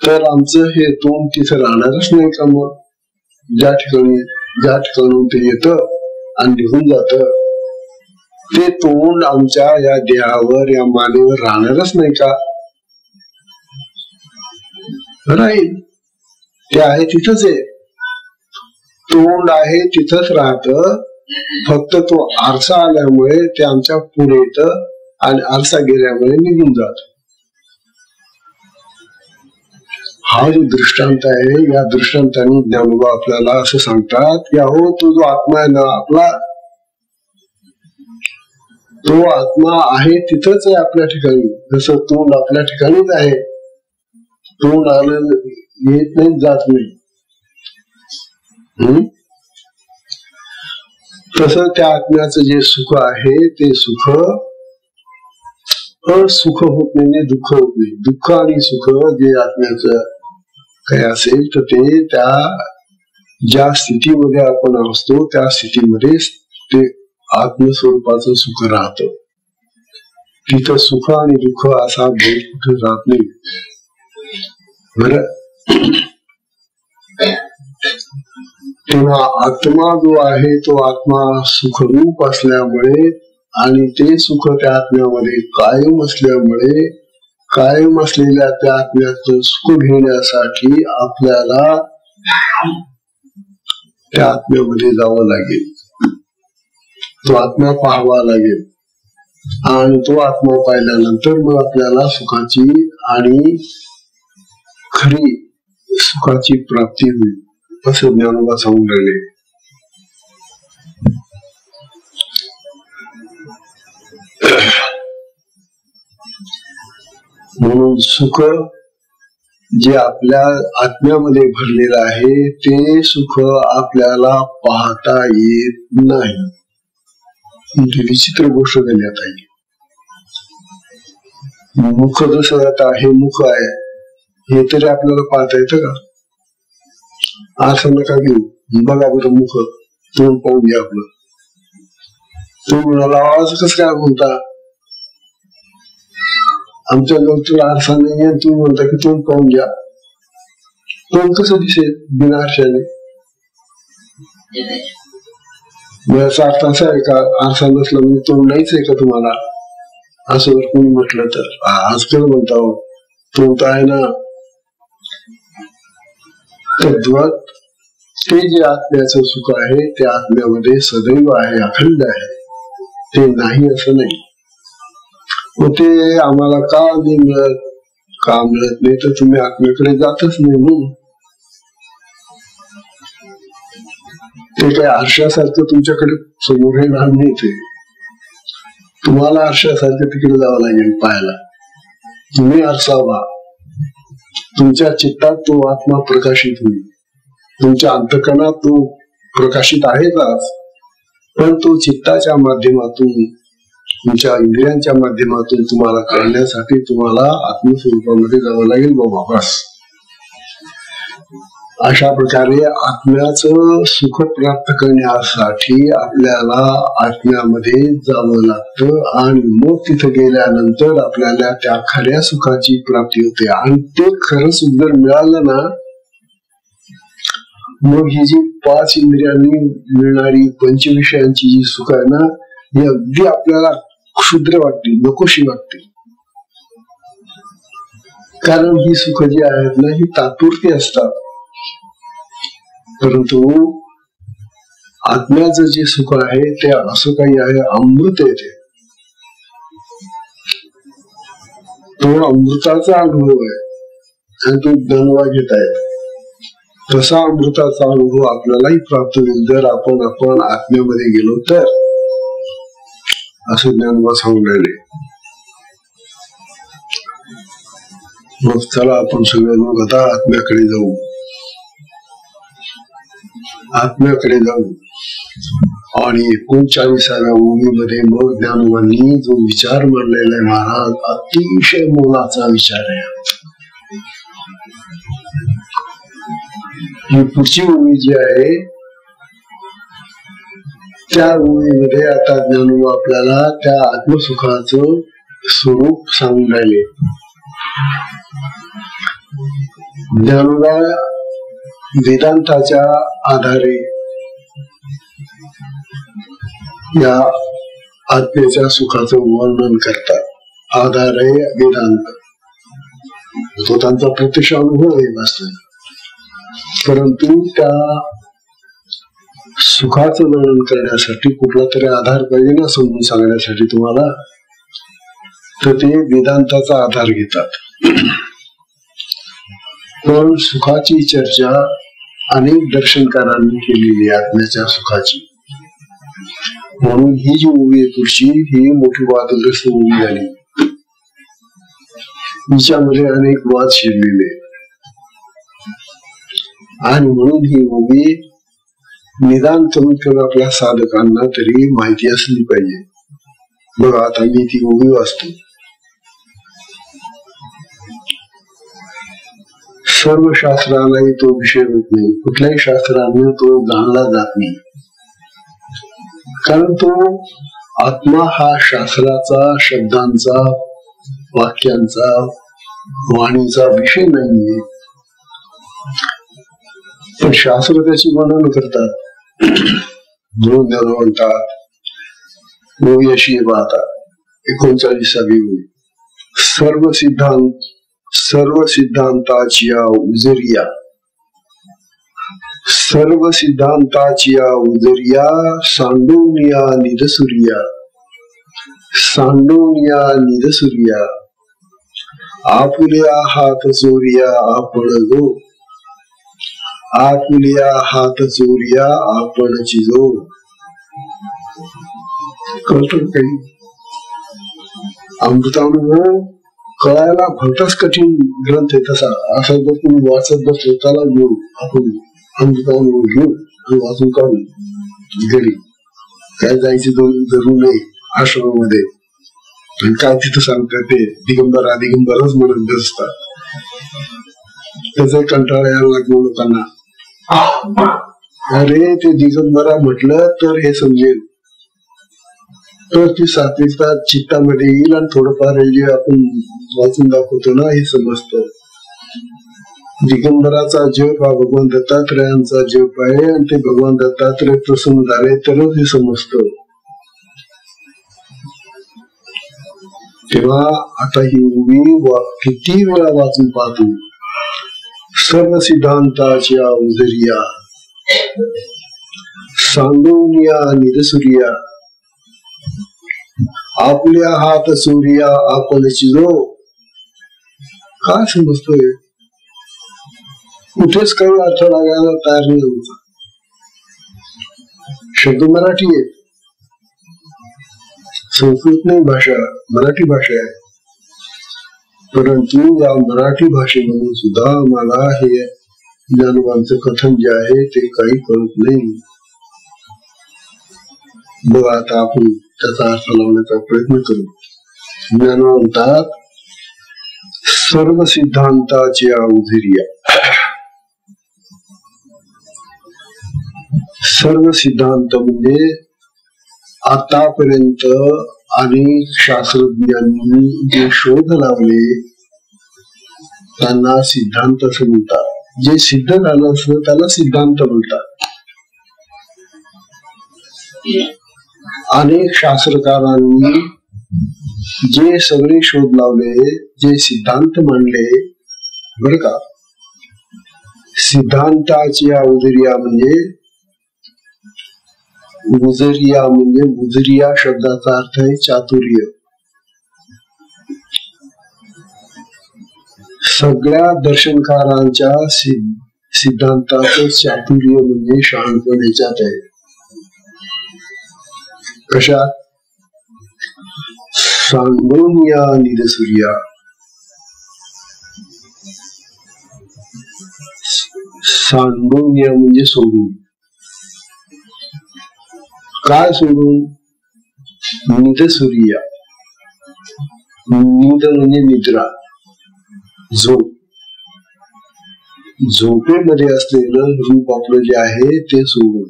A: तर आमचं हे तोंड तिथे राहणारच नाही का? मग ज्या ठिकाणी ते येतं आणि निघून जात, ते तोंड आमच्या या देहावर, या मानेवर राहणारच नाही का? राहील. ते आहे तिथंच आहे. तोंड आहे तिथंच राहत, फक्त तो आरसा आल्यामुळे ते आमच्या पुढे येतं आणि आरसा गेल्यामुळे निघून जात. हा जो दृष्टांत आहे, या दृष्टांताने ज्ञानोबा आपल्याला असं सांगतात की अहो, तो जो आत्मा आहे ना आपला, तो आत्मा आहे तिथंच आहे आपल्या ठिकाणी. जसं तोंड आपल्या ठिकाणीच आहे, तोंड आलं येत नाही, जात नाही. तसं त्या आत्म्याचं जे सुख आहे ते सुख असुख होत नाही, दुःख होत नाही. दुःख आणि सुख जे आत्म्याचं काही असेल तर ते त्या ज्या स्थितीमध्ये आपण असतो त्या स्थितीमध्ये ते आत्मस्वरूपाचं सुख राहत. तिथं सुख आणि दुःख असा भेद कुठे राहत नाही. बरं, तेव्हा आत्मा जो आहे तो आत्मा सुखरूप असल्यामुळे आणि ते सुख त्या आत्म्यामध्ये कायम असल्यामुळे, कायम असलेल्या त्या आत्म्याचं सुख घेण्यासाठी आपल्याला त्या आत्म्यामध्ये जावं लागेल. तो आत्मा पाहावा लागेल आणि तो आत्मा पाहिल्यानंतर मग आपल्याला सुखाची आणि खरी सुखाची प्राप्ती होईल, असं ज्ञानोबा सांगून राहिले. म्हणून सुख जे आपल्या आत्म्यामध्ये भरलेलं आहे ते सुख आपल्याला पाहता येत नाही. म्हणजे विचित्र गोष्ट झाली आता. मुख जसं आता हे मुख आहे हे तरी आपल्याला पाहता येतं का? असं नका घेऊ. बघा बरं मुख, तोंड पाहून घ्या आपलं. तुम्ही म्हणाला आवाज कसं काय म्हणता? आमच्या तुला आरसा नाही आहे, तुम्ही म्हणता की तोंड पाहून घ्या. तोंड कसं दिसेल बिना आरशाने? याचा अर्थ असा आहे का आरसा नसला म्हणजे तोंड नाहीच आहे का तुम्हाला? असं जर कोणी म्हटलं तर आजकाल म्हणता तोंड आहे ना. तद्वत ते जे आत्म्याचं सुख आहे ते आत्म्यामध्ये सदैव आहे, अखंड आहे. ते नाही असं नाही. मग ते आम्हाला का नाही मिळत? का मिळत नाही तर तुम्ही आत्म्याकडे जातच नाही म्हणून. ते काय आरशासारखं तुमच्याकडे समोर हे राहून नाही. ते तुम्हाला आरशासारखं तिकडे जावं लागेल पाहायला. तुम्ही आरसा व्हा. तुमच्या चित्तात तो आत्मा प्रकाशित होईल. तुमच्या अंतःकरणात तो प्रकाशित आहेच, पण तो चित्ताच्या माध्यमातून, तुमच्या इंद्रियांच्या माध्यमातून तुम्हाला कळण्यासाठी तुम्हाला आत्मस्वरूपामध्ये जावं लागेल बाबा. बस अशा प्रकारे आत्म्याचं सुख प्राप्त करण्यासाठी आपल्याला आत्म्यामध्ये जावं लागतं आणि मग तिथे गेल्यानंतर आपल्याला त्या खऱ्या सुखाची प्राप्ती होते. आणि ते खरं सुख जर मिळालं ना, मग ही जी 5 इंद्रियांनी मिळणारी पंचविषयांची जी सुख आहे ना, ही अगदी आपल्याला क्षुद्र वाटतील, नकोशी वाटतील. कारण ही सुख जी आहेत ना, ही तात्पुरती असतात. परंतु आत्म्याचं जे सुख आहे ते असं काही आहे, अमृत आहे. तो अमृताचा अनुभव आहे आणि तो ज्ञानवा घेत आहे. तसा अमृताचा अनुभव आपल्यालाही प्राप्त होईल जर आपण आत्म्यामध्ये गेलो तर, असं ज्ञानवा सांगून राहिले. मग चला आपण सगळे लोक आता आत्म्याकडे जाऊ. आणि 39व्या ओळीमध्ये मग ज्ञानोबांनी जो विचार मांडलेला आहे महाराज, अतिशय मोलाचा विचार आहे. ही पुढची ओळी जी आहे त्या ओळीमध्ये आता ज्ञानोबा आपल्याला त्या आत्मसुखाचं स्वरूप सांगून राहिले. ज्ञानोबा वेदांताच्या आधारे या आत्म्याच्या सुखाचं वर्णन करतात. आधार आहे वेदांत, तो त्यांचा प्रत्यक्ष अनुभव आहे वास्तविक. परंतु त्या सुखाचं वर्णन करण्यासाठी कुठला तरी आधार पाहिजे ना समजून सांगण्यासाठी तुम्हाला, तर ते वेदांताचा आधार घेतात. पण सुखाची चर्चा अनेक दर्शनकारांनी केलेली आहे आत्म्याच्या सुखाची. म्हणून ही जी ओवी आहे पुढची, ही मोठी वादग्रस्त ओवी झाली. हिच्यामध्ये अनेक वाद शिरलेले आणि म्हणून ही ओवी निदान करून आपल्या साधकांना तरी माहिती असली पाहिजे. बघा आता मी ती ओवी वाचतो. सर्व शास्त्रालाही तो विषय होत नाही, कुठल्याही शास्त्राने तो जाणला जात नाही. कारण तो आत्मा हा शास्त्राचा, शब्दांचा, वाक्यांचा, वाणीचा विषय नाहीये. पण शास्त्र त्याची वर्णन करतात. म्हणून म्हणतात ओवी आता 39वी ओवी. सर्व सिद्धांताची उजरिया, सर्व सिद्धांताची उजरिया, सांडोनिया निदसुरिया, सांडोनिया निदसुरिया, आपुल्या हात चोरिया आपण जो, आपुल्या हात चोरिया आपण चिजो. कळतं काही अमृतानुभव कळायला भलताच कठीण ग्रंथ आहे. तसा असा जर तुम्ही वाचत बसलो, त्याला घेऊ आपण अमृतानुभव घेऊ आणि वाचून काढू घरी. काय जायची जरूर नाही आश्रमामध्ये. आणि काय तिथं सांगतात ते दिगंबरच म्हणत बसतात. त्याचा कंटाळा यायला लागलो लोकांना. अरे ते दिगंबरा म्हटलं तर हे समजेल, तर ती सात्विकता चित्तामध्ये येईल आणि थोडंफार जे आपण वाचून दाखवतो ना हे समजतं. दिगंबराचा जप हा भगवान दत्तात्रयांचा जप आहे आणि ते भगवान दत्तात्रय प्रसन्न झाले तरच हे समजतं. तेव्हा आता ही ओवी किती वेळा वाचून पाहतो. सर्व सिद्धांताच्या उजरिया, सांडोनिया निदसुरिया, आपल्या हात चोरिया आपण चिजो. काय समजतोय? कुठेच काही अर्थ लागायला तयार नाही होता. शब्द मराठी आहे, संस्कृत नाही भाषा, मराठी भाषा आहे. परंतु या मराठी भाषेमधून सुद्धा मला हे ज्ञानोबांचं कथन जे आहे ते काही कळत नाही. बघा आता आपण त्याचा अर्थ लावण्याचा प्रयत्न करू. ज्ञानोबा म्हणतात सर्व सिद्धांताची अवधीर्या. सर्व सिद्धांत म्हणजे आतापर्यंत अनेक शास्त्रज्ञांनी जे शोध लावले त्यांना सिद्धांत असं म्हणतात. जे सिद्ध झालं असलं त्याला सिद्धांत म्हणतात. अनेक शास्त्रकारांनी जे सगळे शोध लावले, जे सिद्धांत मांडले, बर का, सिद्धांताची अवधीर्या म्हणजे उजरिया म्हणजे उजरिया शब्दाचा अर्थ आहे चातुर्य. सगळ्या दर्शनकारांच्या सिद्धांताचं चातुर्य म्हणजे शहाणपण याच्यात आहे. कशात? सांडोनिया निरसुर्या. सांडोनिया म्हणजे सोडून. काय सोडून? निदसुर्या. निद म्हणजे निद्रा, झोप. झोपेमध्ये असलेलं रूप आपलं जे आहे ते सोडून.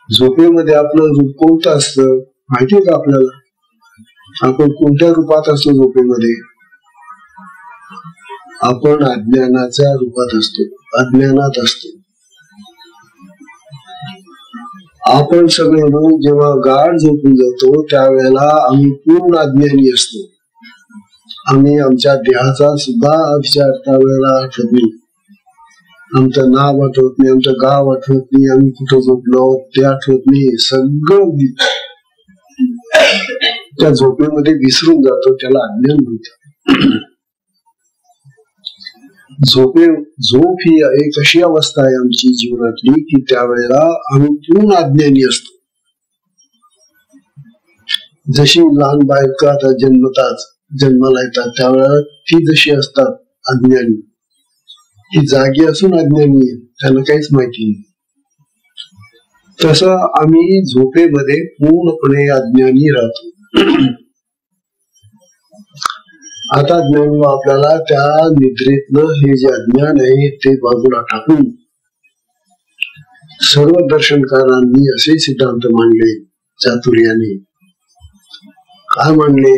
A: झोपेमध्ये आपलं रूप कोणतं असतं माहितीये का आपल्याला? आपण कोणत्या रूपात असतो झोपेमध्ये? आपण अज्ञानाच्या रूपात असतो, अज्ञानात असतो. आपण सगळे लोक जेव्हा गाढ झोपून जातो त्यावेळेला आम्ही पूर्ण अज्ञानी असतो. आम्ही आमच्या देहाचा सुद्धा विचार त्यावेळेला आठवत नाही. आमचं नाव आठवत नाही, आमचं गाव आठवत नाही, आम्ही कुठं झोपलो ते आठवत नाही. सगळं त्या झोपेमध्ये विसरून जातो. त्याला अज्ञान म्हणतात. झोप ही एक अशी अवस्था आहे आमची जीवनातली की त्यावेळेला आम्ही पूर्ण अज्ञानी असतो. जशी लहान बायका आता जन्माला येतात त्यावेळेला ती जशी असतात अज्ञानी, ती जागी असून अज्ञानी आहे, त्यांना काहीच माहिती नाही. तसं आम्ही झोपेमध्ये पूर्णपणे अज्ञानी राहतो. आता ज्ञानोबा आपल्याला त्या निद्रेतनं हे जे अज्ञान आहे ते बाजूला टाकून सर्व दर्शनकारांनी असे सिद्धांत मांडले चातुर्याने. काय मांडले?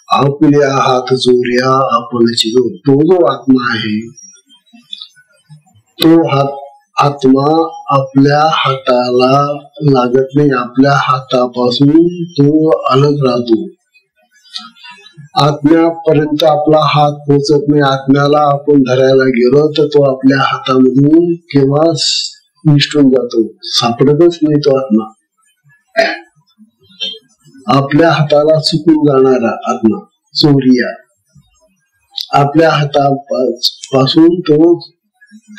A: आपल्या हात जोर्या आपणची जो तो जो आत्मा आहे तो आत्मा आपल्या हाताला लागत नाही. आपल्या हातापासून तो अलग राहतो. आत्म्यापर्यंत आपला हात पोहोचत नाही. आत्म्याला आपण धरायला गेलो तर तो आपल्या हातामधून केव्हा निष्ठून जातो, सापडतच नाही तो आत्मा. आपल्या हाताला चुकून जाणारा आत्मा चोरिया, आपल्या हातापासून तो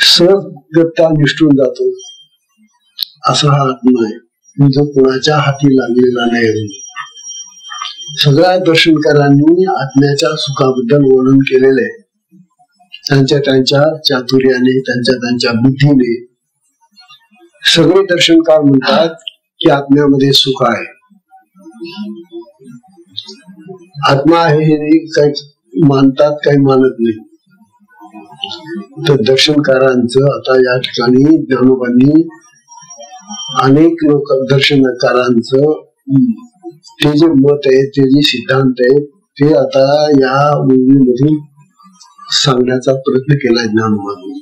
A: सहजगत्या निष्ठून जातो. असा हा आत्मा आहे जो कोणाच्या हाती लागलेला नाही. सगळ्या दर्शनकारांनी आत्म्याच्या सुखाबद्दल वर्णन केलेले आहे. त्यांच्या चातुर्याने, त्यांच्या बुद्धीने. सगळे दर्शनकार म्हणतात की आत्म्यामध्ये सुख आहे. आत्मा आहे हे काही मानतात, काही मानत नाही. तर दर्शनकारांचं आता या ठिकाणी ज्ञानोबांनी अनेक लोक दर्शनकारांचं ते जे मत आहे, ते जे सिद्धांत आहे ते आता या ओळीमधून सांगण्याचा प्रयत्न केला ज्ञानोबांनी.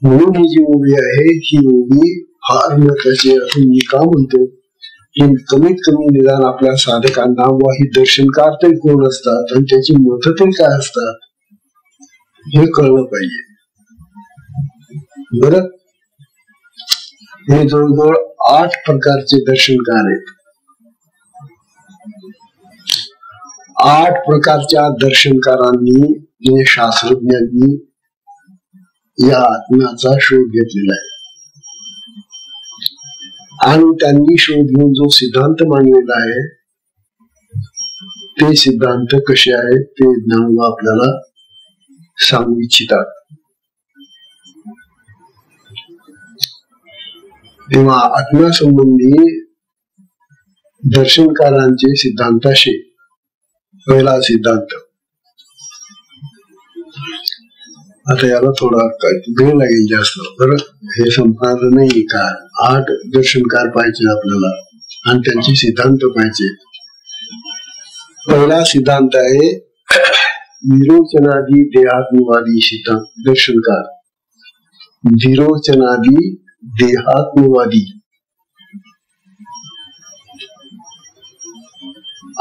A: म्हणून ही जी ओळी आहे ही ओळी फार महत्वाची आहे असं मी का म्हणतो की कमीत कमी निदान आपल्या साधकांना व ही दर्शनकार तरी कोण असतात आणि त्याची मत तरी काय असतात हे कळलं पाहिजे. बरं, हे जवळजवळ 8 प्रकारचे दर्शनकार आहेत. 8 प्रकारच्या दर्शनकारांनी म्हणजे शास्त्रज्ञांनी या आत्म्याचा शोध घेतलेला आहे आणि त्यांनी शोध घेऊन जो सिद्धांत मांडलेला आहे ते सिद्धांत कसे आहेत ते ज्ञानोबा आपल्याला सांगू इच्छितात. तेव्हा आत्म्यासंबंधी दर्शनकारांचे सिद्धांत असे. पहिला सिद्धांत, आता याला थोडा वेळ लागेल जास्त, बरं हे संपणार नाही का. 8 दर्शनकार पाहिजे आपल्याला आणि त्यांचे सिद्धांत पाहिजे. पहिला सिद्धांत आहे विरोचनादी देहात्मवादी सिद्धांत. दर्शनकार विरोचनादी देहात्मवादी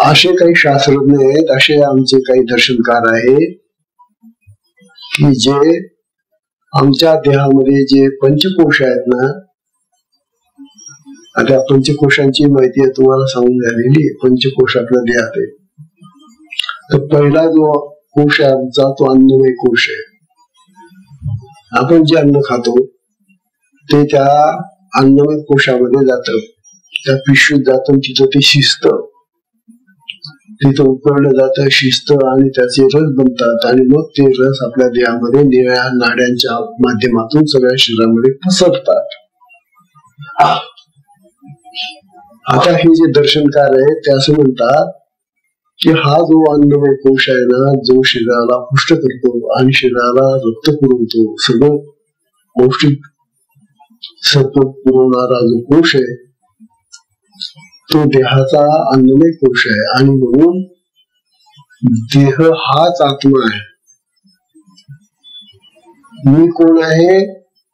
A: असे काही शास्त्रज्ञ आहेत, असे आमचे काही दर्शनकार आहेत की जे आमच्या देहामध्ये जे पंचकोश आहेत ना, आता पंचकोशांची माहिती आहे तुम्हाला सांगून झालेली. पंचकोश आपल्या देहात आहे. तर पहिला जो कोश आहे आमचा तो अन्नमय कोश आहे. आपण जे अन्न खातो ते त्या अन्नमय कोशामध्ये जातं, त्या पिशवीत जातं. तिथं ते शिस्त, तिथं उकळलं जातं, शिस्त, आणि त्याचे रस बनतात आणि मग ते रस आपल्या देहामध्ये निळ्या नाड्यांच्या माध्यमातून सगळ्या शरीरामध्ये पसरतात. आता हे जे दर्शनकार आहेत ते असं म्हणतात की हा जो अन्नमय कोश आहे ना, जो शरीराला पुष्ट करतो आणि शरीराला रक्त पुरवतो, सगळं पौष्टिक सत्व पुरवणारा जो कोश आहे तो देहाचा अन्नमय कोश आहे. आणि म्हणून देह हाच आत्मा आहे. मी कोण आहे?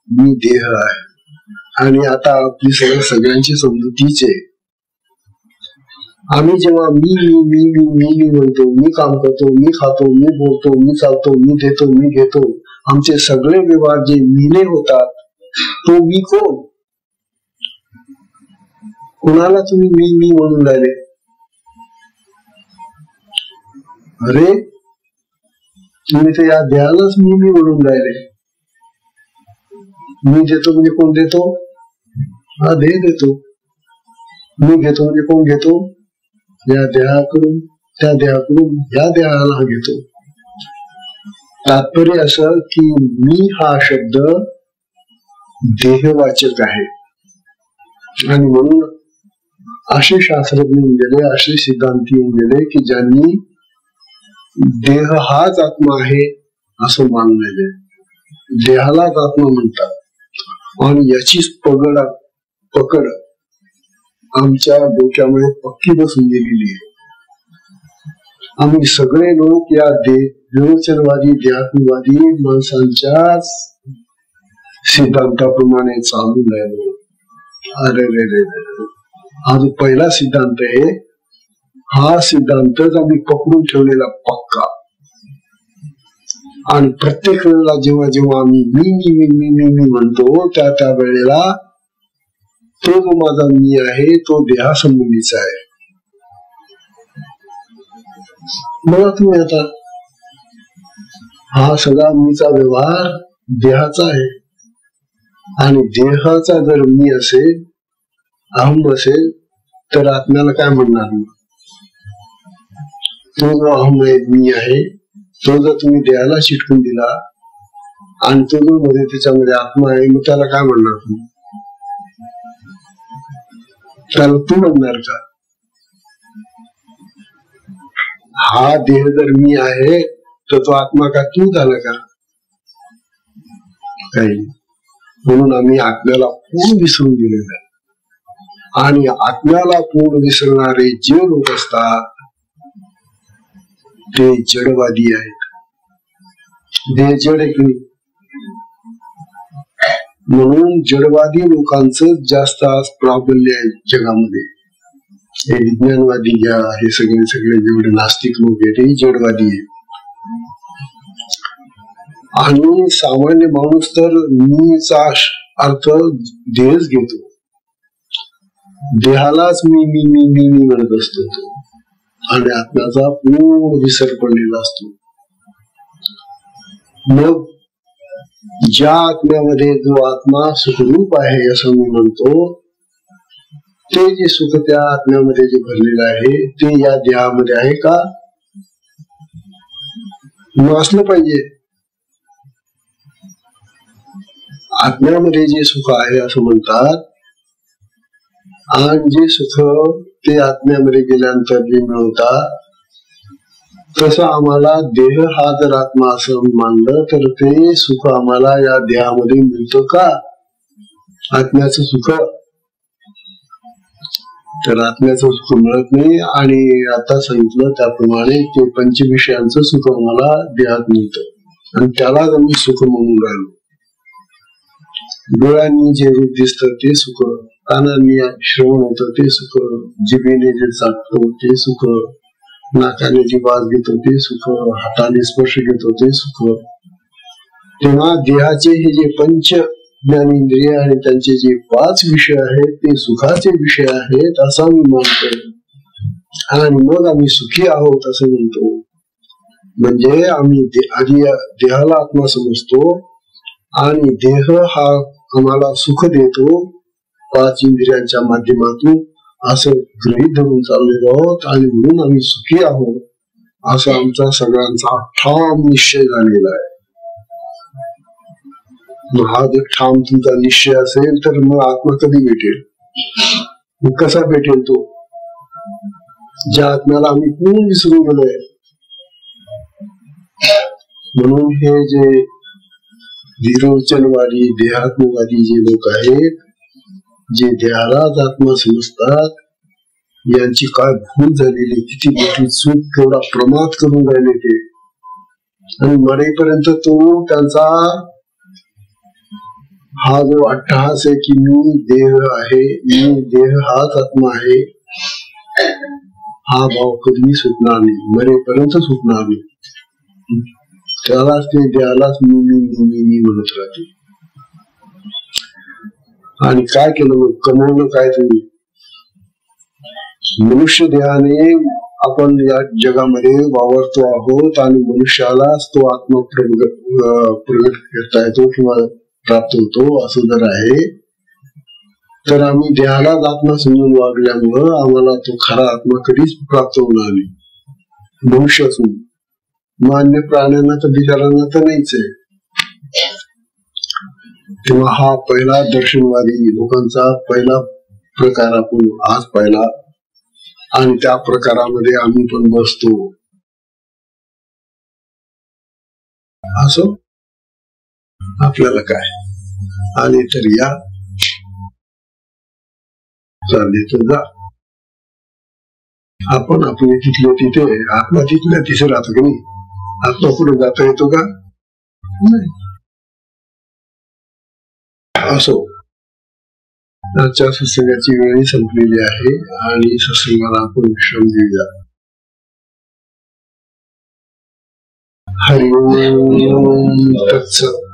A: मी देह आहे. आणि आता आपली सगळ्यांची समजुतीच आहे. आम्ही जेव्हा मी म्हणतो, मी काम करतो, मी खातो, मी बोलतो, मी चालतो, मी देतो, मी घेतो, आमचे सगळे व्यवहार जे मीने होतात, तो मी कोण? कुणाला तुम्ही मी म्हणून राहिले? अरे तुम्ही तर या देहालाच मी म्हणून राहिले. मी देतो म्हणजे कोण देतो? हा देह देतो. मी घेतो म्हणजे कोण घेतो? या देहाकडून, त्या देहाकडून या देहाला घेतो. तात्पर्य असं की मी हा शब्द देहवाचक आहे. आणि म्हणून असे शास्त्रज्ञ होऊन गेले, असे सिद्धांती होऊन गेले की ज्यांनी देह हाच आत्मा आहे असं मानलेले, देहालाच आत्मा म्हणतात. आणि याचीच पकड आमच्या डोक्यामध्ये पक्की बसून गेलेली आहे. आम्ही सगळे लोक या विरोचनवादी देहात्मवादी माणसांच्या सिद्धांताप्रमाणे चालू राहिलो. अरे रे रे, हा जो पहिला सिद्धांत आहे, हा सिद्धांतच आम्ही पकडून ठेवलेला पक्का. आणि प्रत्येक वेळेला जेव्हा जेव्हा आम्ही मी म्हणतो त्या वेळेला तो जो माझा मी आहे तो देहासंबंधीचा आहे. बघा तुम्ही आता, हा सगळा मीचा व्यवहार देहाचा आहे. आणि देहाचा जर मी असेल, अहम असेल, तर आत्म्याला काय म्हणणार? तो जो अहम आहे, मी आहे, तो जर तुम्ही देहाला चिटकून दिला आणि तो जो मध्ये त्याच्यामध्ये आत्मा आहे, मग त्याला काय म्हणणार तुम्ही? त्याला तू म्हणणार का? हा देह जर मी आहे तर तो आत्मा का तू झाला का? काही. म्हणून आम्ही आत्म्याला पूर्ण विसरून गेलेलो आहे. आणि आत्म्याला पूर्ण विसरणारे जे लोक असतात ते जडवादी आहेत. देह जड आहे की नाही? म्हणून जडवादी लोकांचं जास्त आज प्राबल्य आहे जगामध्ये. हे विज्ञानवादी घ्या, हे सगळे जेवढे नास्तिक लोक आहेत ते जडवादी आहेत. आणि सामान्य माणूस तर मीचा अर्थ देहच घेतो. देहालाच मी म्हणत असतो तो. आणि आत्म्याचा पूर्ण विसर पडलेला असतो. मग ज्या आत्म्यामध्ये जो आत्मा सुखरूप आहे असं मी म्हणतो, ते जे सुख त्या आत्म्यामध्ये जे भरलेलं आहे ते या देहामध्ये आहे का? मग असलं पाहिजे. आत्म्यामध्ये जे सुख आहे असं म्हणतात, आणि जे सुख ते आत्म्यामध्ये गेल्यानंतर जे मिळवतात, तसं आम्हाला देह हा जर आत्मा असं मानलं तर ते सुख आम्हाला या देहामध्ये मिळतं का? आत्म्याचं सुख तर आत्म्याचं सुख मिळत नाही. आणि आता सांगितलं त्याप्रमाणे ते पंचविषयांचं सुख आम्हाला देहात मिळतं आणि त्याला आम्ही सुख म्हणून राहिलो. डोळ्यांनी जे रूप दिसतं ते सुख, कानांनी श्रवण होतं ते सुख, जिभेने जे चाटतो ते सुख, नाकाने जी वास घेतो ते सुख, हाताने स्पर्श घेतो ते सुख. तेव्हा देहाचे हे जे पंच ज्ञानेंद्रिय आणि त्यांचे जे 5 विषय आहेत ते सुखाचे विषय आहेत असं मी मानतो. आणि मग आम्ही सुखी आहोत असं म्हणतो. म्हणजे आम्ही आधी देहाला आत्मा समजतो आणि देह हा आम्हाला सुख देतो 5 इंद्रियांच्या माध्यमातून असं गृहीत धरून चाललेलो आहोत आणि म्हणून आम्ही सुखी आहोत असा आमचा सगळ्यांचा ठाम निश्चय झालेला आहे. हा जर ठाम तुमचा निश्चय असेल तर मग आत्मा कधी भेटेल? कसा भेटेल तो? ज्या आत्म्याला आम्ही पूर्ण विसरून गेलोय. म्हणून हे जे विरोचनवादी देहात्मवादी जे लोक आहेत, जे देहालाच आत्मा समजतात, यांची काय भूल झालेली, किती मोठी चूक, केवढा प्रमाद करून राहिले ते. आणि मरेपर्यंत तो त्यांचा हा जो अट्टहास आहे की मी देह आहे, मी देह हाच आत्मा आहे, हा भाव कधी सुटणार नाही, मरेपर्यंत सुटणार नाही. त्यालाच ते देहालाच मी म्हणत राहते. आणि काय केलं मग? कमवलं काय तुम्ही? मनुष्य देहाने आपण या जगामध्ये वावरतो आहोत आणि मनुष्यालाच तो आत्मा प्रगट करता येतो किंवा प्राप्त होतो असं जर आहे, तर आम्ही देहालाच आत्मा समजून वागल्यामुळं आम्हाला तो खरा आत्मा कधीच प्राप्त होणार नाही. मनुष्य असून मान्य प्राण्यांना तर बिचारांना तर नाहीच आहे. तेव्हा हा पहिला दर्शनवादी लोकांचा पहिला प्रकार आपण आज पाहिला आणि त्या प्रकारामध्ये आम्ही पण बसतो. असो, आपल्याला काय आले तर या, चालले तर जा. आपण आपले तिथले तिथे, आत्मा तिथल्या तिथे राहतो की नाही? आत्मा पुढे जाता येतो का? नाही. असो, आजच्या सत्संगाची वेळ संपलेली आहे आणि सत्संगाला आपण विश्राम देऊया. हरि ओम तत्सत.